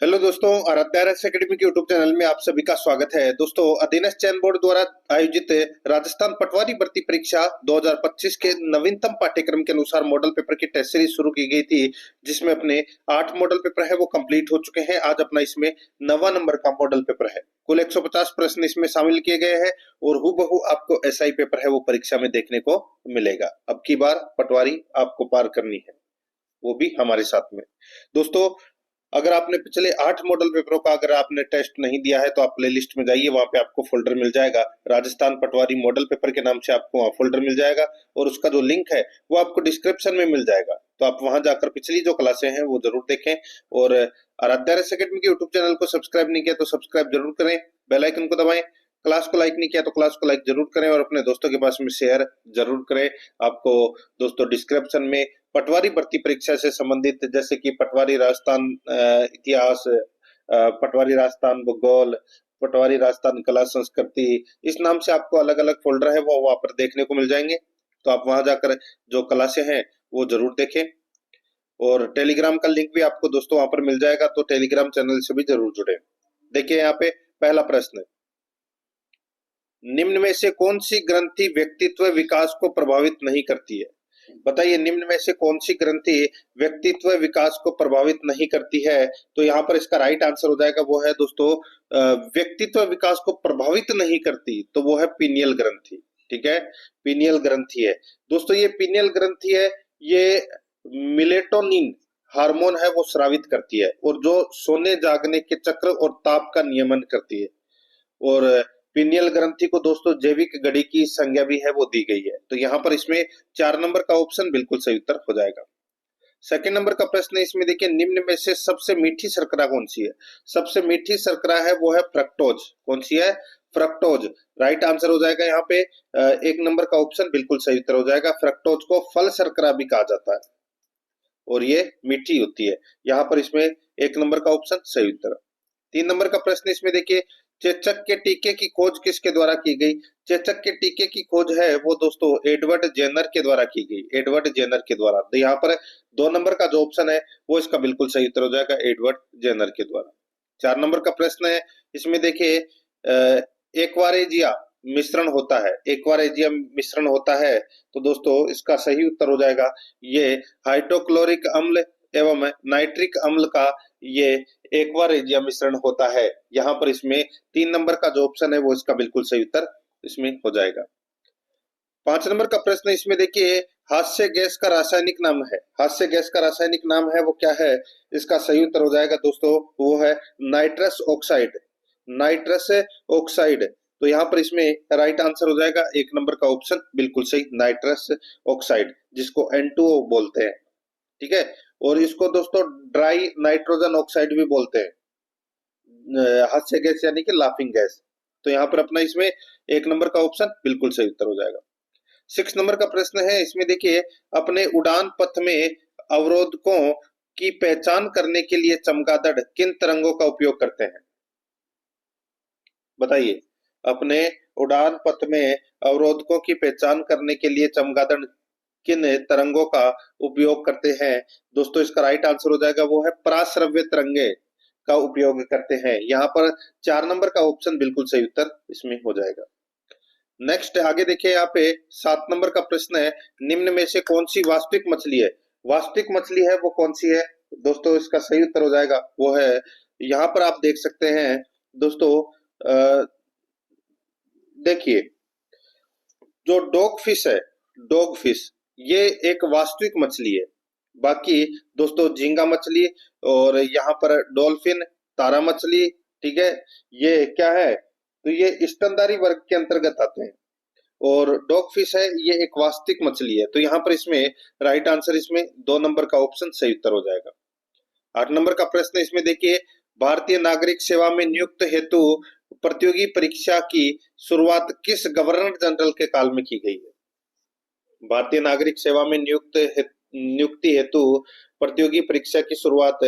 Hello दोस्तों, Aaradhya academy के YouTube channel में आप सभी का स्वागत है। दोस्तों, अधीनस्थ चयन बोर्ड द्वारा आयोजित राजस्थान पटवारी भर्ती परीक्षा 2025 के नवीनतम पाठ्यक्रम के अनुसार मॉडल पेपर की टेस्ट सीरीज शुरू की गई थी, जिसमें अपने 8 मॉडल पेपर है वो कंप्लीट हो चुके हैं। आज अपना इसमें 9वां नंबर का मॉडल पेपर है। कुल 150 प्रश्न इसमें शामिल किए गए हैं और हूबहू आपको एसआई पेपर है वो परीक्षा में देखने को मिलेगा। अब की बार पटवारी आपको पार करनी है, वो भी हमारे साथ में। दोस्तों, अगर आपने पिछले 8 मॉडल पेपरों का अगर आपने टेस्ट नहीं दिया है तो आप प्लेलिस्ट में जाइए, वहां पे आपको फोल्डर मिल जाएगा। राजस्थान पटवारी मॉडल पेपर के नाम से आपको वहां फोल्डर मिल जाएगा और उसका जो लिंक है वो आपको डिस्क्रिप्शन में मिल जाएगा। तो आप वहां जाकर पिछली जो क्लासें हैं वो जरूर देखें और आराध्या एकेडमी के यूट्यूब चैनल को सब्सक्राइब नहीं किया तो सब्सक्राइब जरूर करें, बेल आइकन को दबाएं। क्लास को लाइक नहीं किया तो क्लास को लाइक जरूर करें और अपने दोस्तों के पास में शेयर जरूर करें। आपको दोस्तों डिस्क्रिप्शन में पटवारी भर्ती परीक्षा से संबंधित जैसे कि पटवारी राजस्थान इतिहास, पटवारी राजस्थान भूगोल, पटवारी राजस्थान कला संस्कृति, इस नाम से आपको अलग अलग फोल्डर है वो वहां पर देखने को मिल जाएंगे। तो आप वहां जाकर जो क्लासें हैं वो जरूर देखें और टेलीग्राम का लिंक भी आपको दोस्तों वहां पर मिल जाएगा, तो टेलीग्राम चैनल से भी जरूर जुड़े। देखिए यहाँ पे पहला प्रश्न, निम्न में से कौन सी ग्रंथि व्यक्तित्व विकास को प्रभावित नहीं करती है? बताइए, निम्न में से कौन सी ग्रंथि व्यक्तित्व विकास को प्रभावित नहीं करती है? तो यहाँ पर इसका राइट आंसर हो जाएगा वो है दोस्तों व्यक्तित्व विकास को प्रभावित नहीं करती, तो वो है पीनियल ग्रंथि। ठीक है, पीनियल ग्रंथि है दोस्तों। ये पीनियल ग्रंथि है, ये मिलेटोनिन हार्मोन है वो स्रावित करती है और जो सोने जागने के चक्र और ताप का नियमन करती है। और पीनियल ग्रंथि को दोस्तों जैविक घड़ी की संज्ञा भी है वो दी गई है। तो यहाँ पर इसमें 4 नंबर का ऑप्शन बिल्कुल सही उत्तर हो जाएगा। सेकंड नंबर का प्रश्न है, इसमें देखिए निम्न में से सबसे मीठी शर्करा कौन सी है? सबसे मीठी शर्करा है वो है फ्रक्टोज। कौन सी है? फ्रक्टोज। राइट आंसर हो जाएगा यहाँ पे 1 नंबर का ऑप्शन बिल्कुल सही उत्तर हो जाएगा। फ्रक्टोज को फल शर्करा भी कहा जाता है और ये मीठी होती है। यहाँ पर इसमें 1 नंबर का ऑप्शन सही उत्तर। 3 नंबर का प्रश्न इसमें देखिए, चेचक के टीके की खोज किसके द्वारा की गई? चेचक के टीके की खोज है वो दोस्तों एडवर्ड जेनर के द्वारा की गई, एडवर्ड जेनर के द्वारा। तो यहाँ पर 2 नंबर का जो ऑप्शन है वो इसका बिल्कुल सही उत्तर हो जाएगा, एडवर्ड जेनर के द्वारा। 4 नंबर का प्रश्न है, इसमें देखिए एक्वारेजिया मिश्रण होता है, एक्वारेजिया मिश्रण होता है, तो दोस्तों इसका सही उत्तर हो जाएगा ये हाइड्रोक्लोरिक अम्ल एवं नाइट्रिक अम्ल का ये एक्वारेजिया मिश्रण होता है। यहाँ पर इसमें 3 नंबर का जो ऑप्शन है वो इसका बिल्कुल सही उत्तर इसमें हो जाएगा। 5 नंबर का प्रश्न इसमें देखिए, हास्य गैस का रासायनिक नाम है, हास्य गैस का रासायनिक नाम है वो क्या है? इसका सही उत्तर हो जाएगा दोस्तों वो है नाइट्रस ऑक्साइड, नाइट्रस ऑक्साइड। तो यहाँ पर इसमें राइट आंसर हो जाएगा 1 नंबर का ऑप्शन बिल्कुल सही, नाइट्रस ऑक्साइड, जिसको N2O बोलते हैं। ठीक है, और इसको दोस्तों ड्राई नाइट्रोजन ऑक्साइड भी बोलते हैं, हास्य गैस यानी कि लाफिंग गैस। तो यहाँ पर अपना इसमें 1 नंबर का ऑप्शन बिल्कुल सही उत्तर हो जाएगा। 6 नंबर का प्रश्न है, इसमें देखिए अपने उड़ान पथ में अवरोधकों की पहचान करने के लिए चमगादड़ किन तरंगों का उपयोग करते हैं? बताइए, अपने उड़ान पथ में अवरोधकों की पहचान करने के लिए चमगादड़ किन तरंगों का उपयोग करते हैं? दोस्तों इसका राइट आंसर हो जाएगा वो है पराश्रव्य तरंगे का उपयोग करते हैं। यहाँ पर 4 नंबर का ऑप्शन बिल्कुल सही उत्तर इसमें हो जाएगा। नेक्स्ट आगे देखिए, यहाँ पे 7 नंबर का प्रश्न है, निम्न में से कौन सी वास्तविक मछली है? वास्तविक मछली है वो कौन सी है? दोस्तों इसका सही उत्तर हो जाएगा वो है, यहाँ पर आप देख सकते हैं दोस्तों, देखिए जो डॉग फिश है, डॉग फिश ये एक वास्तविक मछली है। बाकी दोस्तों झींगा मछली और यहाँ पर डॉल्फिन, तारा मछली, ठीक है, ये क्या है? तो ये स्तनधारी वर्ग के अंतर्गत आते हैं और डॉग फिश है ये एक वास्तविक मछली है। तो यहाँ पर इसमें राइट आंसर इसमें 2 नंबर का ऑप्शन सही उत्तर हो जाएगा। 8 नंबर का प्रश्न इसमें देखिए, भारतीय नागरिक सेवा में नियुक्त हेतु प्रतियोगी परीक्षा की शुरुआत किस गवर्नर जनरल के काल में की गई है? भारतीय नागरिक सेवा में नियुक्ति हेतु प्रतियोगी परीक्षा की शुरुआत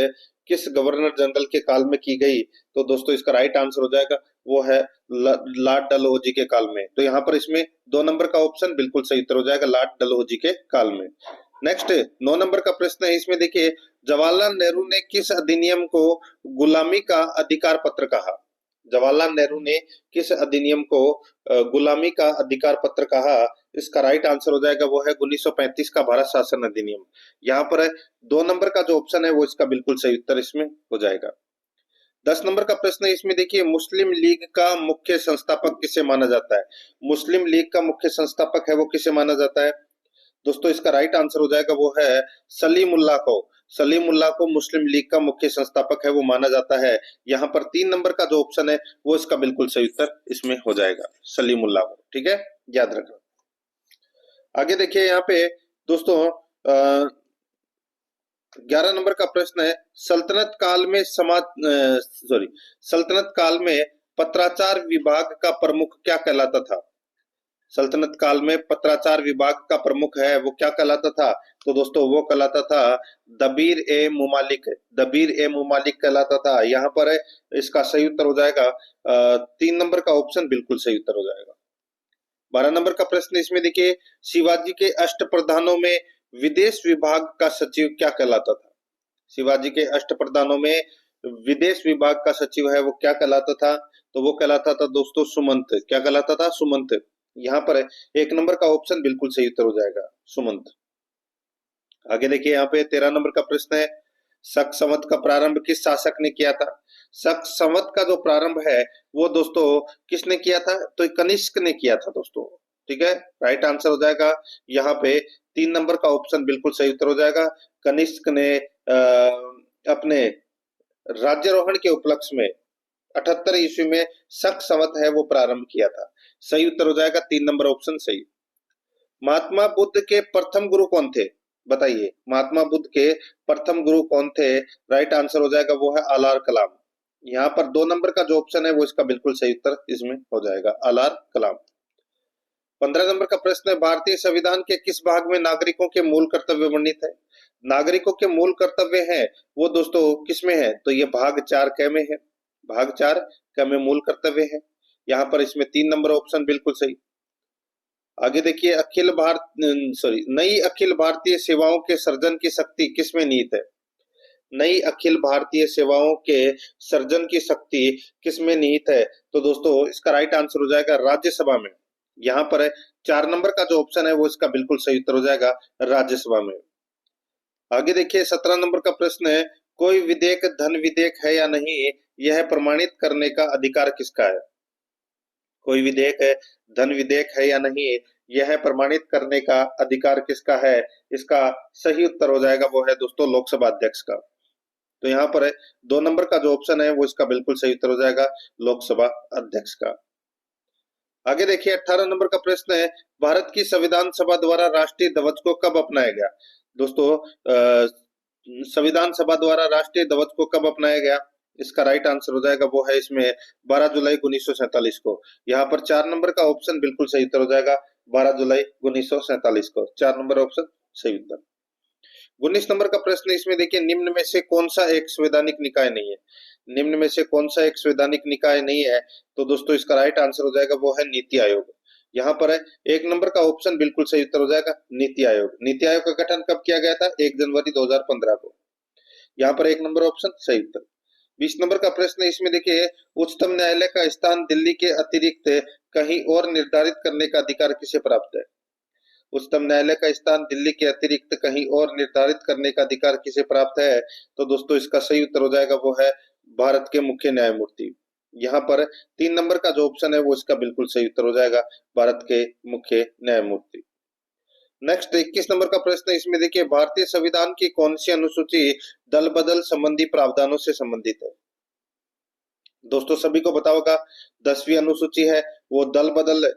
किस गवर्नर जनरल के काल में की गई? तो दोस्तों इसका राइट आंसर हो जाएगा वो है लॉर्ड डलहौजी के काल में। तो यहाँ पर इसमें 2 नंबर का ऑप्शन बिल्कुल सही उत्तर हो जाएगा, लॉर्ड डलहौजी के काल में। नेक्स्ट 9 नंबर का प्रश्न है, इसमें देखिए जवाहरलाल नेहरू ने किस अधिनियम को गुलामी का अधिकार पत्र कहा? जवाहरलाल नेहरू ने किस अधिनियम को गुलामी का अधिकार पत्र कहा? इसका राइट आंसर हो जाएगा वो है 1935 का भारत शासन अधिनियम। यहाँ पर 2 नंबर का जो ऑप्शन है वो इसका बिल्कुल सही उत्तर इसमें हो जाएगा। 10 नंबर का प्रश्न है, इसमें देखिए मुस्लिम लीग का मुख्य संस्थापक किसे माना जाता है? मुस्लिम लीग का मुख्य संस्थापक है वो किसे माना जाता है? दोस्तों इसका राइट आंसर हो जाएगा वो है सलीमुल्लाह को। सलीमुल्लाह को मुस्लिम लीग का मुख्य संस्थापक है वो माना जाता है। यहाँ पर 3 नंबर का जो ऑप्शन है वो इसका बिल्कुल सही उत्तर इसमें हो जाएगा, सलीमुल्लाह को। ठीक है, याद रखना। आगे देखिए यहाँ पे दोस्तों 11 नंबर का प्रश्न है, सल्तनत काल में पत्राचार विभाग का प्रमुख क्या कहलाता था? सल्तनत काल में पत्राचार विभाग का प्रमुख है वो क्या कहलाता था? तो दोस्तों वो कहलाता था दबीर ए मुमालिक। दबीर ए मुमालिक कहलाता था। यहाँ पर इसका सही उत्तर हो जाएगा 3 नंबर का ऑप्शन बिल्कुल सही उत्तर हो जाएगा। 12 नंबर का प्रश्न इसमें देखिए, शिवाजी के अष्ट प्रधानों में विदेश विभाग का सचिव क्या कहलाता था? शिवाजी के अष्ट प्रधानों में विदेश विभाग का सचिव है वो क्या कहलाता था? तो वो कहलाता था दोस्तों सुमंत। क्या कहलाता था? सुमंत। यहाँ पर 1 नंबर का ऑप्शन बिल्कुल सही उत्तर हो जाएगा, सुमंत। आगे देखिए यहाँ पे 13 नंबर का प्रश्न है, शक संवत का प्रारंभ किस शासक ने किया था? शक संवत का जो प्रारंभ है वो दोस्तों किसने किया था? तो कनिष्क ने किया था दोस्तों। ठीक है, राइट आंसर हो जाएगा यहाँ पे 3 नंबर का ऑप्शन बिल्कुल सही उत्तर हो जाएगा। कनिष्क ने अपने राज्यारोहण के उपलक्ष्य में 78 ईस्वी में शक संवत है वो प्रारंभ किया था। सही उत्तर हो जाएगा 3 नंबर ऑप्शन सही। महात्मा बुद्ध के प्रथम गुरु कौन थे? बताइए, महात्मा बुद्ध के प्रथम गुरु कौन थे? राइट आंसर हो जाएगा वो है आलार कलाम। यहाँ पर 2 नंबर का जो ऑप्शन है वो इसका बिल्कुल सही उत्तर इसमें हो जाएगा, आलार कलाम। 15 नंबर का प्रश्न है, भारतीय संविधान के किस भाग में नागरिकों के मूल कर्तव्य वर्णित है? नागरिकों के मूल कर्तव्य है वो दोस्तों किसमें है? तो ये भाग 4 क में है। भाग 4 क में मूल कर्तव्य है। यहाँ पर इसमें 3 नंबर ऑप्शन बिल्कुल सही। आगे देखिए, नई अखिल भारतीय सेवाओं के सर्जन की शक्ति किसमें निहित है? नई अखिल भारतीय सेवाओं के सर्जन की शक्ति किसमें निहित है? तो दोस्तों इसका राइट आंसर हो जाएगा राज्यसभा में। यहाँ पर 4 नंबर का जो ऑप्शन है वो इसका बिल्कुल सही उत्तर हो जाएगा, राज्यसभा में। आगे देखिए 17 नंबर का प्रश्न है, कोई विधेयक धन विधेयक है या नहीं, यह प्रमाणित करने का अधिकार किसका है? कोई विधेयक है धन विधेयक है या नहीं, यह प्रमाणित करने का अधिकार किसका है? इसका सही उत्तर हो जाएगा वो है दोस्तों लोकसभा अध्यक्ष का। तो यहाँ पर 2 नंबर का जो ऑप्शन है वो इसका बिल्कुल सही उत्तर हो जाएगा, लोकसभा अध्यक्ष का। आगे देखिए 18 नंबर का प्रश्न है, भारत की संविधान सभा द्वारा राष्ट्रीय ध्वज को कब अपनाया गया? दोस्तों संविधान सभा द्वारा राष्ट्रीय ध्वज को कब अपनाया गया? इसका राइट आंसर हो जाएगा वो है इसमें 12 जुलाई 1947 को। यहाँ पर 4 नंबर का ऑप्शन बिल्कुल सही उत्तर हो जाएगा, 12 जुलाई 1947 को। 4 नंबर ऑप्शन सही उत्तर। 19 नंबर का प्रश्न इसमें देखिए, निम्न में से कौन सा एक संवैधानिक निकाय नहीं है? निम्न में से कौन सा एक संवैधानिक निकाय नहीं है? तो दोस्तों इसका राइट आंसर हो जाएगा वो है नीति आयोग। यहाँ पर 1 नंबर का ऑप्शन बिल्कुल सही उत्तर हो जाएगा, नीति आयोग। नीति आयोग का गठन कब किया गया था? 1 जनवरी 2015 को। यहाँ पर 1 नंबर ऑप्शन सही उत्तर। 20 नंबर का प्रश्न इसमें देखिए, उच्चतम न्यायालय का स्थान दिल्ली के अतिरिक्त कहीं और निर्धारित करने का अधिकार किसे प्राप्त है? उच्चतम न्यायालय का स्थान दिल्ली के अतिरिक्त कहीं और निर्धारित करने का अधिकार किसे प्राप्त है? तो दोस्तों इसका सही उत्तर हो जाएगा वो है भारत के मुख्य न्यायमूर्ति। यहाँ पर 3 नंबर का जो ऑप्शन है वो इसका बिल्कुल सही उत्तर हो जाएगा, भारत के मुख्य न्यायमूर्ति। नेक्स्ट 21 नंबर का प्रश्न इसमें देखिए, भारतीय संविधान की कौन सी अनुसूची दल बदल संबंधी प्रावधानों से संबंधित है? दोस्तों सभी को पता होगा 10वीं अनुसूची है वो दल बदल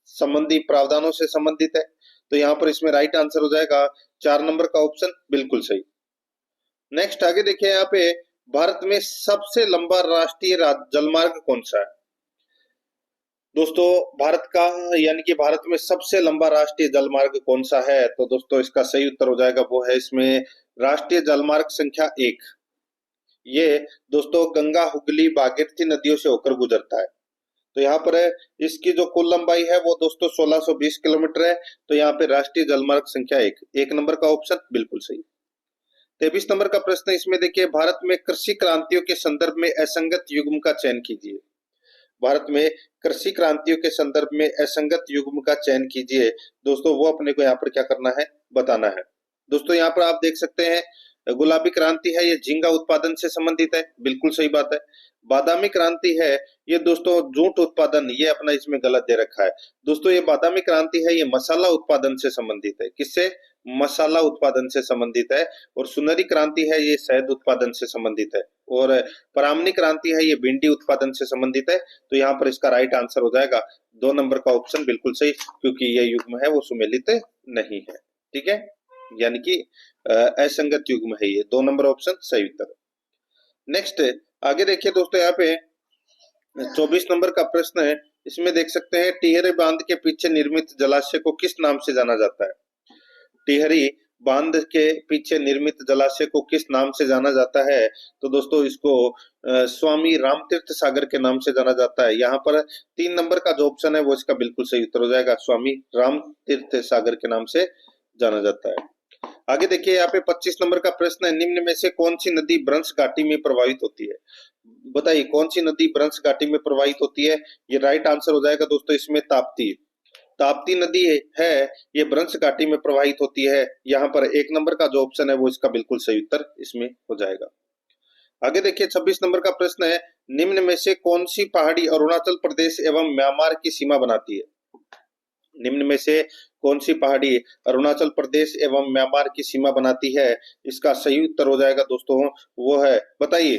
संबंधी प्रावधानों से संबंधित है। तो यहाँ पर इसमें राइट आंसर हो जाएगा 4 नंबर का ऑप्शन बिल्कुल सही। नेक्स्ट आगे देखिए, यहाँ पे भारत में सबसे लंबा राष्ट्रीय जलमार्ग कौन सा है? दोस्तों भारत का यानी कि भारत में सबसे लंबा राष्ट्रीय जलमार्ग कौन सा है? तो दोस्तों इसका सही उत्तर हो जाएगा वो है इसमें राष्ट्रीय जलमार्ग संख्या 1। ये दोस्तों गंगा, हुगली, भागीरथी नदियों से होकर गुजरता है। तो यहाँ पर इसकी जो कुल लंबाई है वो दोस्तों 1620 किलोमीटर है। तो यहाँ पे राष्ट्रीय जलमार्ग संख्या 1 नंबर का ऑप्शन बिल्कुल सही। 23 नंबर का प्रश्न इसमें देखिए, भारत में कृषि क्रांतियों के संदर्भ में असंगत युग्म का चयन कीजिए। भारत में कृषि क्रांतियों के संदर्भ में असंगत युग्म का चयन कीजिए। दोस्तों वो अपने को यहाँ पर क्या करना है, बताना है। दोस्तों यहाँ पर आप देख सकते हैं, गुलाबी क्रांति है, ये झींगा उत्पादन से संबंधित है, बिल्कुल सही बात है। बादामी क्रांति है, ये दोस्तों जूट उत्पादन, ये अपना इसमें गलत दे रखा है। दोस्तों ये बादामी क्रांति है, ये मसाला उत्पादन से संबंधित है। किससे? मसाला उत्पादन से संबंधित है। और सुनहरी क्रांति है, ये शहद उत्पादन से संबंधित है। और परामनी क्रांति है, ये भिंडी उत्पादन से संबंधित है। तो यहाँ पर इसका राइट आंसर हो जाएगा 2 नंबर का ऑप्शन, बिल्कुल सही, क्योंकि ये युग्म है वो सुमेलित नहीं है। ठीक है, यानी कि असंगत युग्म है ये। 2 नंबर ऑप्शन सही उत्तर। नेक्स्ट आगे देखिए दोस्तों, यहाँ पे 24 नंबर का प्रश्न है, इसमें देख सकते हैं, टिहरी बांध के पीछे निर्मित जलाशय को किस नाम से जाना जाता है? टिहरी बांध के पीछे निर्मित जलाशय को किस नाम से जाना जाता है? तो दोस्तों इसको स्वामी रामतीर्थ सागर के नाम से जाना जाता है। यहाँ पर 3 नंबर का जो ऑप्शन है वो इसका बिल्कुल सही उत्तर हो जाएगा, स्वामी रामतीर्थ सागर के नाम से जाना जाता है। आगे देखिए, यहाँ पे 25 नंबर का प्रश्न है, निम्न में से कौन सी नदी ब्रंश घाटी में प्रवाहित होती है? बताइए कौन सी नदी ब्रंश घाटी में प्रवाहित होती है? ये राइट आंसर हो जाएगा दोस्तों इसमें ताप्ती। ताप्ती नदी है, ये ब्रंश घाटी में प्रवाहित होती है। यहाँ पर 1 नंबर का जो ऑप्शन है वो इसका बिल्कुल सही उत्तर इसमें हो जाएगा। आगे देखिए 26 नंबर का प्रश्न है, निम्न में से कौन सी पहाड़ी अरुणाचल प्रदेश एवं म्यांमार की सीमा बनाती है? निम्न में से कौन सी पहाड़ी अरुणाचल प्रदेश एवं म्यांमार की सीमा बनाती है? इसका सही उत्तर हो जाएगा दोस्तों, वो है, बताइए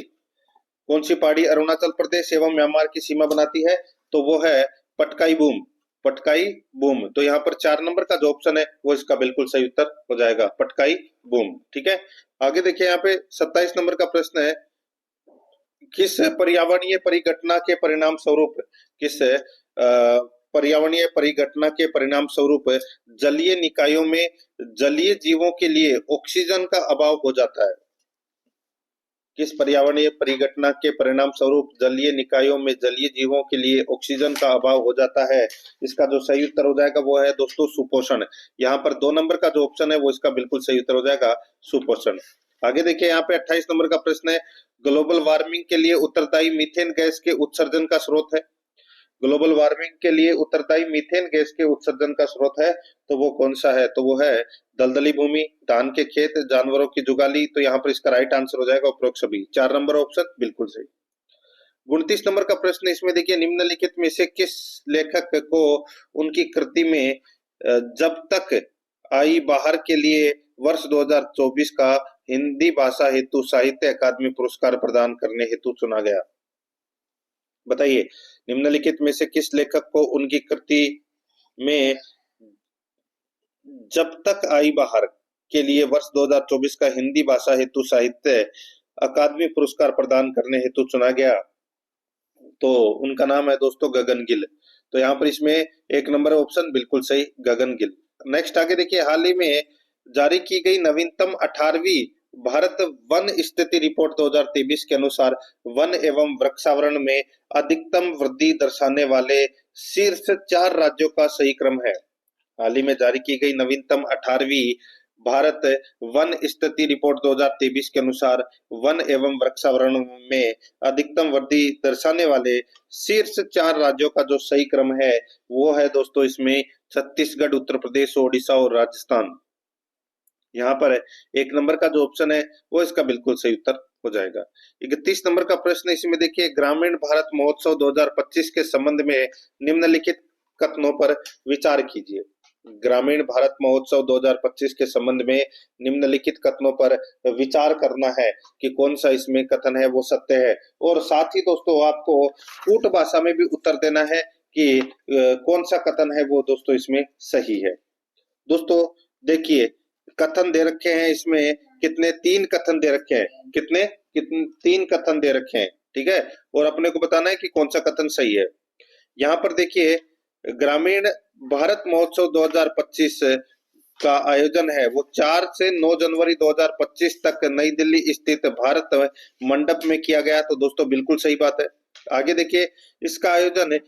कौन सी पहाड़ी अरुणाचल प्रदेश एवं म्यांमार की सीमा बनाती है? तो वो है पटकाई बूम, पटकाई बूम। तो यहाँ पर 4 नंबर का जो ऑप्शन है वो इसका बिल्कुल सही उत्तर हो जाएगा, पटकाई बूम। ठीक है, आगे देखिए यहाँ पे 27 नंबर का प्रश्न है, किस पर्यावरणीय परिघटना के परिणाम स्वरूप, किस पर्यावरणीय परिघटना के परिणाम स्वरूप जलीय निकायों में जलीय जीवों के लिए ऑक्सीजन का अभाव हो जाता है? किस पर्यावरणीय परिघटना के परिणाम स्वरूप जलीय निकायों में जलीय जीवों के लिए ऑक्सीजन का अभाव हो जाता है? इसका जो सही उत्तर हो जाएगा वो है दोस्तों सुपोषण। यहाँ पर 2 नंबर का जो ऑप्शन है वो इसका बिल्कुल सही उत्तर हो जाएगा, सुपोषण। आगे देखिए यहाँ पे 28 नंबर का प्रश्न है, ग्लोबल वार्मिंग के लिए उत्तरदायी मीथेन गैस के उत्सर्जन का स्रोत है? ग्लोबल वार्मिंग के लिए उत्तरदायी मीथेन गैस के उत्सर्जन का स्रोत है, तो वो कौन सा है? तो वो है दलदली भूमि, धान के खेत, जानवरों की जुगाली। तो यहाँ पर इसका राइट आंसर हो जाएगा उपरोक्त सभी। 4 नंबर ऑप्शन बिल्कुल सही। 29 नंबर का प्रश्न इसमें देखिए, निम्नलिखित में से किस लेखक को उनकी कृति में जब तक आई बाहर के लिए वर्ष 2024 का हिंदी भाषा हेतु साहित्य अकादमी पुरस्कार प्रदान करने हेतु चुना गया? बताइए निम्नलिखित में से किस लेखक को उनकी कृति में जब तक आई बाहर के लिए वर्ष 2024 का हिंदी भाषा हेतु साहित्य अकादमी पुरस्कार प्रदान करने हेतु चुना गया? तो उनका नाम है दोस्तों गगन गिल। तो यहाँ पर इसमें 1 नंबर ऑप्शन बिल्कुल सही, गगन गिल। नेक्स्ट आगे देखिए, हाल ही में जारी की गई नवीनतम 18वीं भारत वन स्थिति रिपोर्ट 2023 के अनुसार वन एवं वृक्षावरण में अधिकतम वृद्धि दर्शाने वाले शीर्ष 4 राज्यों का सही क्रम है। हाल ही में जारी की गई नवीनतम 18वीं भारत वन स्थिति रिपोर्ट 2023 के अनुसार वन एवं वृक्षावरण में अधिकतम वृद्धि दर्शाने वाले शीर्ष 4 राज्यों का जो सही क्रम है वो है दोस्तों इसमें छत्तीसगढ़, उत्तर प्रदेश, ओडिशा और राजस्थान। यहाँ पर 1 नंबर का जो ऑप्शन है वो इसका बिल्कुल सही उत्तर हो जाएगा। 31 नंबर का प्रश्न इसमें देखिए, ग्रामीण भारत महोत्सव 2025 के संबंध में निम्नलिखित कथनों पर विचार कीजिए। ग्रामीण भारत महोत्सव 2025 के संबंध में निम्नलिखित कथनों पर विचार करना है कि कौन सा इसमें कथन है वो सत्य है, और साथ ही दोस्तों आपको कूट भाषा में भी उत्तर देना है कि कौन सा कथन है वो दोस्तों इसमें सही है। दोस्तों देखिए कथन दे रखे हैं इसमें कितने, 3 कथन दे रखे हैं, कितने 3 कथन दे रखे हैं। ठीक है, और अपने को बताना है कि कौन सा कथन सही है। यहाँ पर देखिए ग्रामीण भारत महोत्सव 2025 का आयोजन है वो 4 से 9 जनवरी 2025 तक नई दिल्ली स्थित भारत मंडप में किया गया। तो दोस्तों बिल्कुल सही बात है। आगे देखिए, इसका आयोजन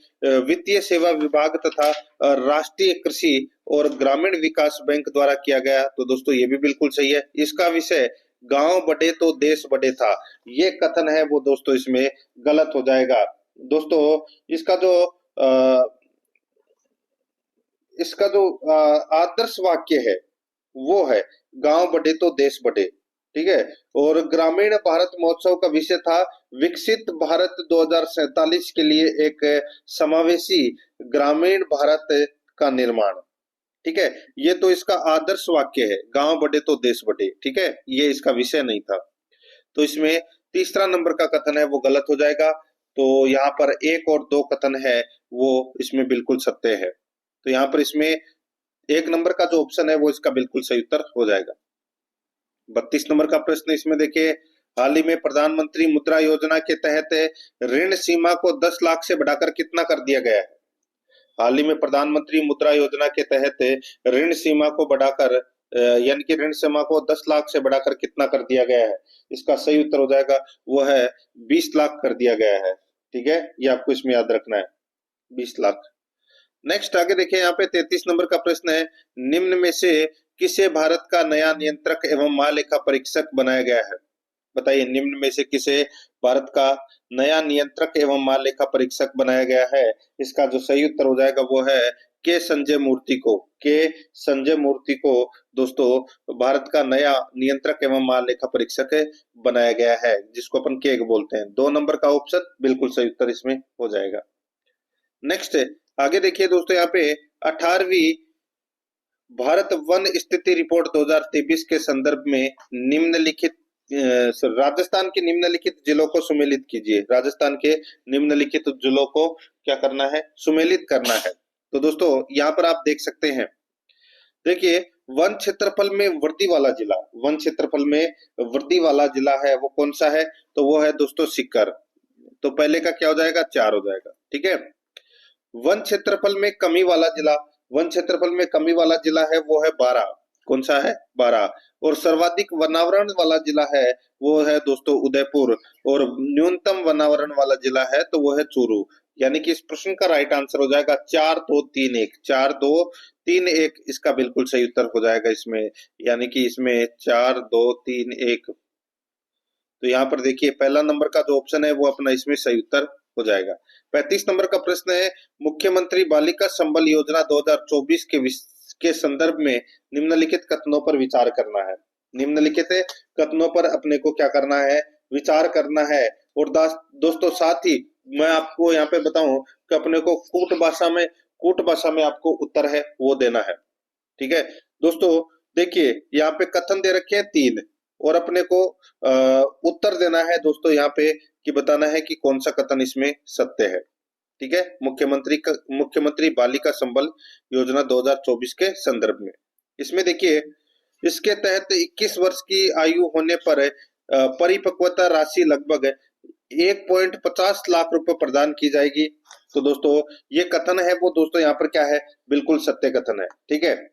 वित्तीय सेवा विभाग तथा राष्ट्रीय कृषि और ग्रामीण विकास बैंक द्वारा किया गया। तो दोस्तों ये भी बिल्कुल सही है। इसका विषय गांव बढ़े तो देश बढ़े था, ये कथन है वो दोस्तों इसमें गलत हो जाएगा। दोस्तों इसका जो अ, इसका जो आदर्श वाक्य है वो है गांव बढ़े तो देश बढ़े। ठीक है। और ग्रामीण भारत महोत्सव का विषय था विकसित भारत 2047 के लिए एक समावेशी ग्रामीण भारत का निर्माण। ठीक है। ये तो इसका आदर्श वाक्य है, गांव बढ़े तो देश बढ़े। ठीक है, ये इसका विषय नहीं था। तो इसमें तीसरा नंबर का कथन है वो गलत हो जाएगा। तो यहाँ पर एक और दो कथन है वो इसमें बिल्कुल सत्य है। तो यहाँ पर इसमें एक नंबर का जो ऑप्शन है वो इसका बिल्कुल सही उत्तर हो जाएगा। 32 नंबर का प्रश्न इसमें देखिए, हाल ही में प्रधानमंत्री मुद्रा योजना के तहत ऋण सीमा को 10 लाख से बढ़ाकर कितना कर दिया गया है? हाल ही में प्रधानमंत्री मुद्रा योजना के तहत ऋण सीमा को बढ़ाकर यानी कि ऋण सीमा को 10 लाख से बढ़ाकर कितना कर दिया गया है? इसका सही उत्तर हो जाएगा वो है 20 लाख कर दिया गया है। ठीक है, ये आपको इसमें याद रखना है, 20 लाख। नेक्स्ट आगे देखिए, यहाँ पे 33 नंबर का प्रश्न है, निम्न में से किसे भारत का नया नियंत्रक एवं महालेखा परीक्षक बनाया गया है? बताइए, निम्न में से किसे भारत का नया नियंत्रक एवं महालेखा परीक्षक बनाया गया है? इसका जो सही उत्तर हो जाएगा वो है के संजय मूर्ति को। के संजय मूर्ति को दोस्तों भारत का नया नियंत्रक एवं महालेखा परीक्षक बनाया गया है, जिसको अपन के बोलते हैं। 2 नंबर का ऑप्शन बिल्कुल सही उत्तर इसमें हो जाएगा। नेक्स्ट आगे देखिए दोस्तों, यहाँ पे 18वीं भारत वन स्थिति रिपोर्ट 2023 के संदर्भ में निम्नलिखित राजस्थान के निम्नलिखित जिलों को सुमेलित कीजिए। राजस्थान के निम्नलिखित जिलों को क्या करना है? सुमेलित करना है। तो दोस्तों यहाँ पर आप देख सकते हैं, देखिए वन क्षेत्रफल में वृद्धि वाला जिला, वन क्षेत्रफल में वृद्धि वाला जिला है वो कौन सा है? तो वो है दोस्तों सीकर। तो पहले का क्या हो जाएगा? 4 हो जाएगा। ठीक है। वन क्षेत्रफल में कमी वाला जिला, वन क्षेत्रफल में कमी वाला जिला है वो है 12। कौन सा है? 12। और सर्वाधिक वनावरण वाला जिला है वो है दोस्तों उदयपुर। और न्यूनतम वनावरण वाला जिला है तो वो है चूरू। यानी कि इस प्रश्न का राइट आंसर हो जाएगा 4 2 3 1। 4 2 3 1 इसका बिल्कुल सही उत्तर हो जाएगा इसमें। यानी कि इसमें 4 2 3 1। तो यहाँ पर देखिए पहला नंबर का जो ऑप्शन है वो अपना इसमें सही उत्तर हो जाएगा। 35 नंबर का प्रश्न है, मुख्यमंत्री बालिका संबल योजना 2024 के संदर्भ में निम्नलिखित कथनों पर विचार करना है। निम्नलिखित कथनों पर अपने को क्या करना है? विचार करना है। और दोस्तों साथ ही मैं आपको यहाँ पे बताऊं कि अपने को कूट भाषा में आपको उत्तर है वो देना है। ठीक है दोस्तों, देखिए यहाँ पे कथन दे रखे हैं 3 और अपने को उत्तर देना है दोस्तों यहाँ पे कि बताना है कि कौन सा कथन इसमें सत्य है। ठीक है, मुख्यमंत्री बालिका संबल योजना 2024 के संदर्भ में। इसमें देखिए, इसके तहत 21 वर्ष की आयु होने पर परिपक्वता राशि लगभग 1.50 लाख रुपए प्रदान की जाएगी। तो दोस्तों ये कथन है वो दोस्तों यहाँ पर क्या है? बिल्कुल सत्य कथन है। ठीक है।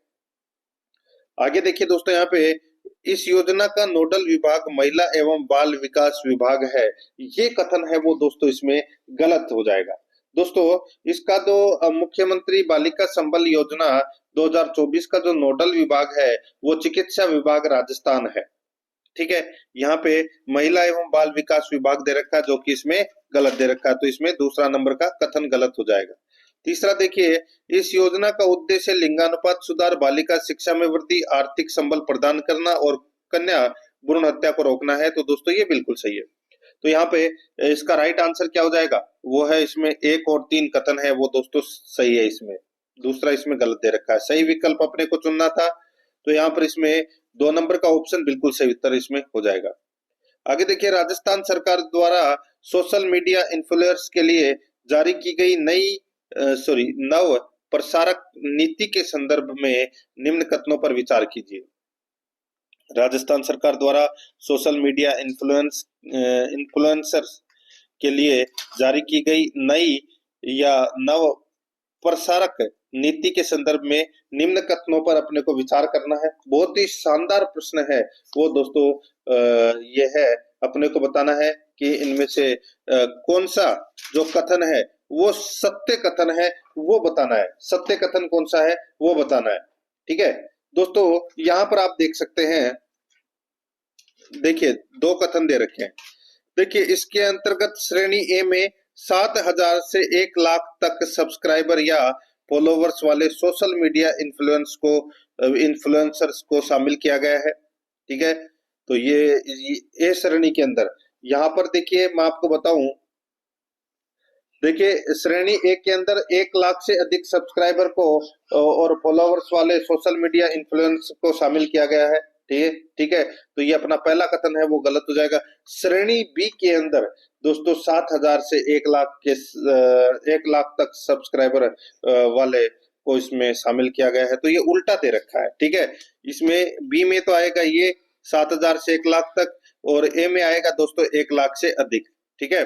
आगे देखिए दोस्तों, यहाँ पे इस योजना का नोडल विभाग महिला एवं बाल विकास विभाग है, ये कथन है वो दोस्तों इसमें गलत हो जाएगा। दोस्तों इसका जो मुख्यमंत्री बालिका संबल योजना 2024 का जो नोडल विभाग है वो चिकित्सा विभाग राजस्थान है। ठीक है, यहाँ पे महिला एवं बाल विकास विभाग दे रखा है जो कि इसमें गलत दे रखा है। तो इसमें दूसरा नंबर का कथन गलत हो जाएगा। तीसरा देखिए, इस योजना का उद्देश्य लिंगानुपात सुधार, बालिका शिक्षा में वृद्धि, आर्थिक संबल प्रदान करना और कन्या भ्रूण हत्या को रोकना है। तो दोस्तों ये बिल्कुल सही है। तो यहाँ पे इसका राइट आंसर क्या हो जाएगा? वो है इसमें 1 और 3 कथन है वो दोस्तों सही है इसमें। दूसरा इसमें गलत दे रखा है। सही विकल्प अपने को चुनना था। तो यहाँ पर इसमें 2 नंबर का ऑप्शन बिल्कुल सही उत्तर इसमें हो जाएगा। आगे देखिए, राजस्थान सरकार द्वारा सोशल मीडिया इन्फ्लुएंसर्स के लिए जारी की गई नव प्रसारक नीति के संदर्भ में निम्न कथनों पर विचार कीजिए। राजस्थान सरकार द्वारा सोशल मीडिया इन्फ्लुएंसर्स के लिए जारी की गई नई या नव प्रसारक नीति के संदर्भ में निम्न कथनों पर अपने को विचार करना है। बहुत ही शानदार प्रश्न है वो दोस्तों। ये है अपने को बताना है कि इनमें से कौन सा जो कथन है वो सत्य कथन है वो बताना है। सत्य कथन कौन सा है वो बताना है। ठीक है दोस्तों, यहाँ पर आप देख सकते हैं देखिए दो कथन दे रखे हैं। देखिए इसके अंतर्गत श्रेणी ए में 7,000 से 1 लाख तक सब्सक्राइबर या फॉलोवर्स वाले सोशल मीडिया इन्फ्लुएंसर्स को शामिल किया गया है। ठीक है, तो ये ए श्रेणी के अंदर यहाँ पर देखिए मैं आपको बताऊं, देखिए श्रेणी एक के अंदर 1 लाख से अधिक सब्सक्राइबर को और फॉलोवर्स वाले सोशल मीडिया इन्फ्लुएंस को शामिल किया गया है। ठीक है, तो ये अपना पहला कथन है वो गलत हो जाएगा। श्रेणी बी के अंदर दोस्तों 7,000 से 1 लाख तक सब्सक्राइबर वाले को इसमें शामिल किया गया है, तो ये उल्टा दे रखा है। ठीक है, इसमें बी में तो आएगा ये 7,000 से 1 लाख तक और ए में आएगा दोस्तों 1 लाख से अधिक। ठीक है,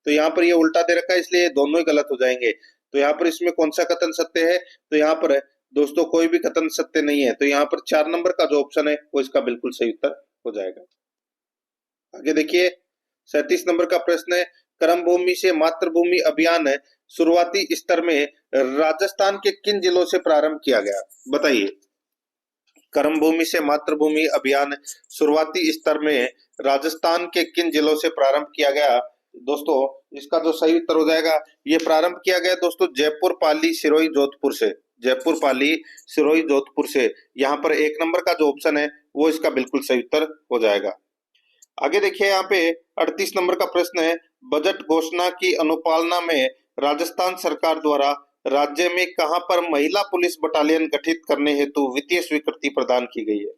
तो यहाँ पर ये उल्टा दे रखा है इसलिए दोनों ही गलत हो जाएंगे। तो यहाँ पर इसमें कौन सा कथन सत्य है, तो यहाँ पर दोस्तों कोई भी कथन सत्य नहीं है, तो यहाँ पर 4 नंबर का जो ऑप्शन है वो इसका बिल्कुल सही उत्तर हो जाएगा। आगे देखिए 37 नंबर का प्रश्न है, कर्म भूमि से मातृभूमि अभियान शुरुआती स्तर में राजस्थान के किन जिलों से प्रारंभ किया गया, बताइए। कर्म भूमि से मातृभूमि अभियान शुरुआती स्तर में राजस्थान के किन जिलों से प्रारंभ किया गया, दोस्तों इसका जो सही उत्तर हो जाएगा, ये प्रारंभ किया गया दोस्तों जयपुर, पाली, सिरोही, जोधपुर से। जयपुर, पाली, सिरोही, जोधपुर से। यहाँ पर 1 नंबर का जो ऑप्शन है वो इसका बिल्कुल सही उत्तर हो जाएगा। आगे देखिए यहाँ पे 38 नंबर का प्रश्न है, बजट घोषणा की अनुपालना में राजस्थान सरकार द्वारा राज्य में कहां पर महिला पुलिस बटालियन गठित करने हेतु वित्तीय स्वीकृति प्रदान की गई है,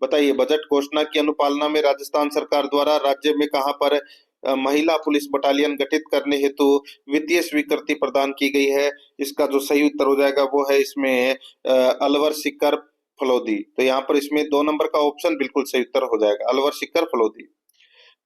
बताइए। बजट घोषणा की अनुपालना में राजस्थान सरकार द्वारा राज्य में कहां पर महिला पुलिस बटालियन गठित करने हेतु वित्तीय स्वीकृति प्रदान की गई है, इसका जो सही उत्तर हो जाएगा वो है इसमें अलवर, सीकर, फलोदी। तो यहाँ पर इसमें 2 नंबर का ऑप्शन बिल्कुल सही उत्तर हो जाएगा, अलवर, सीकर, फलोदी।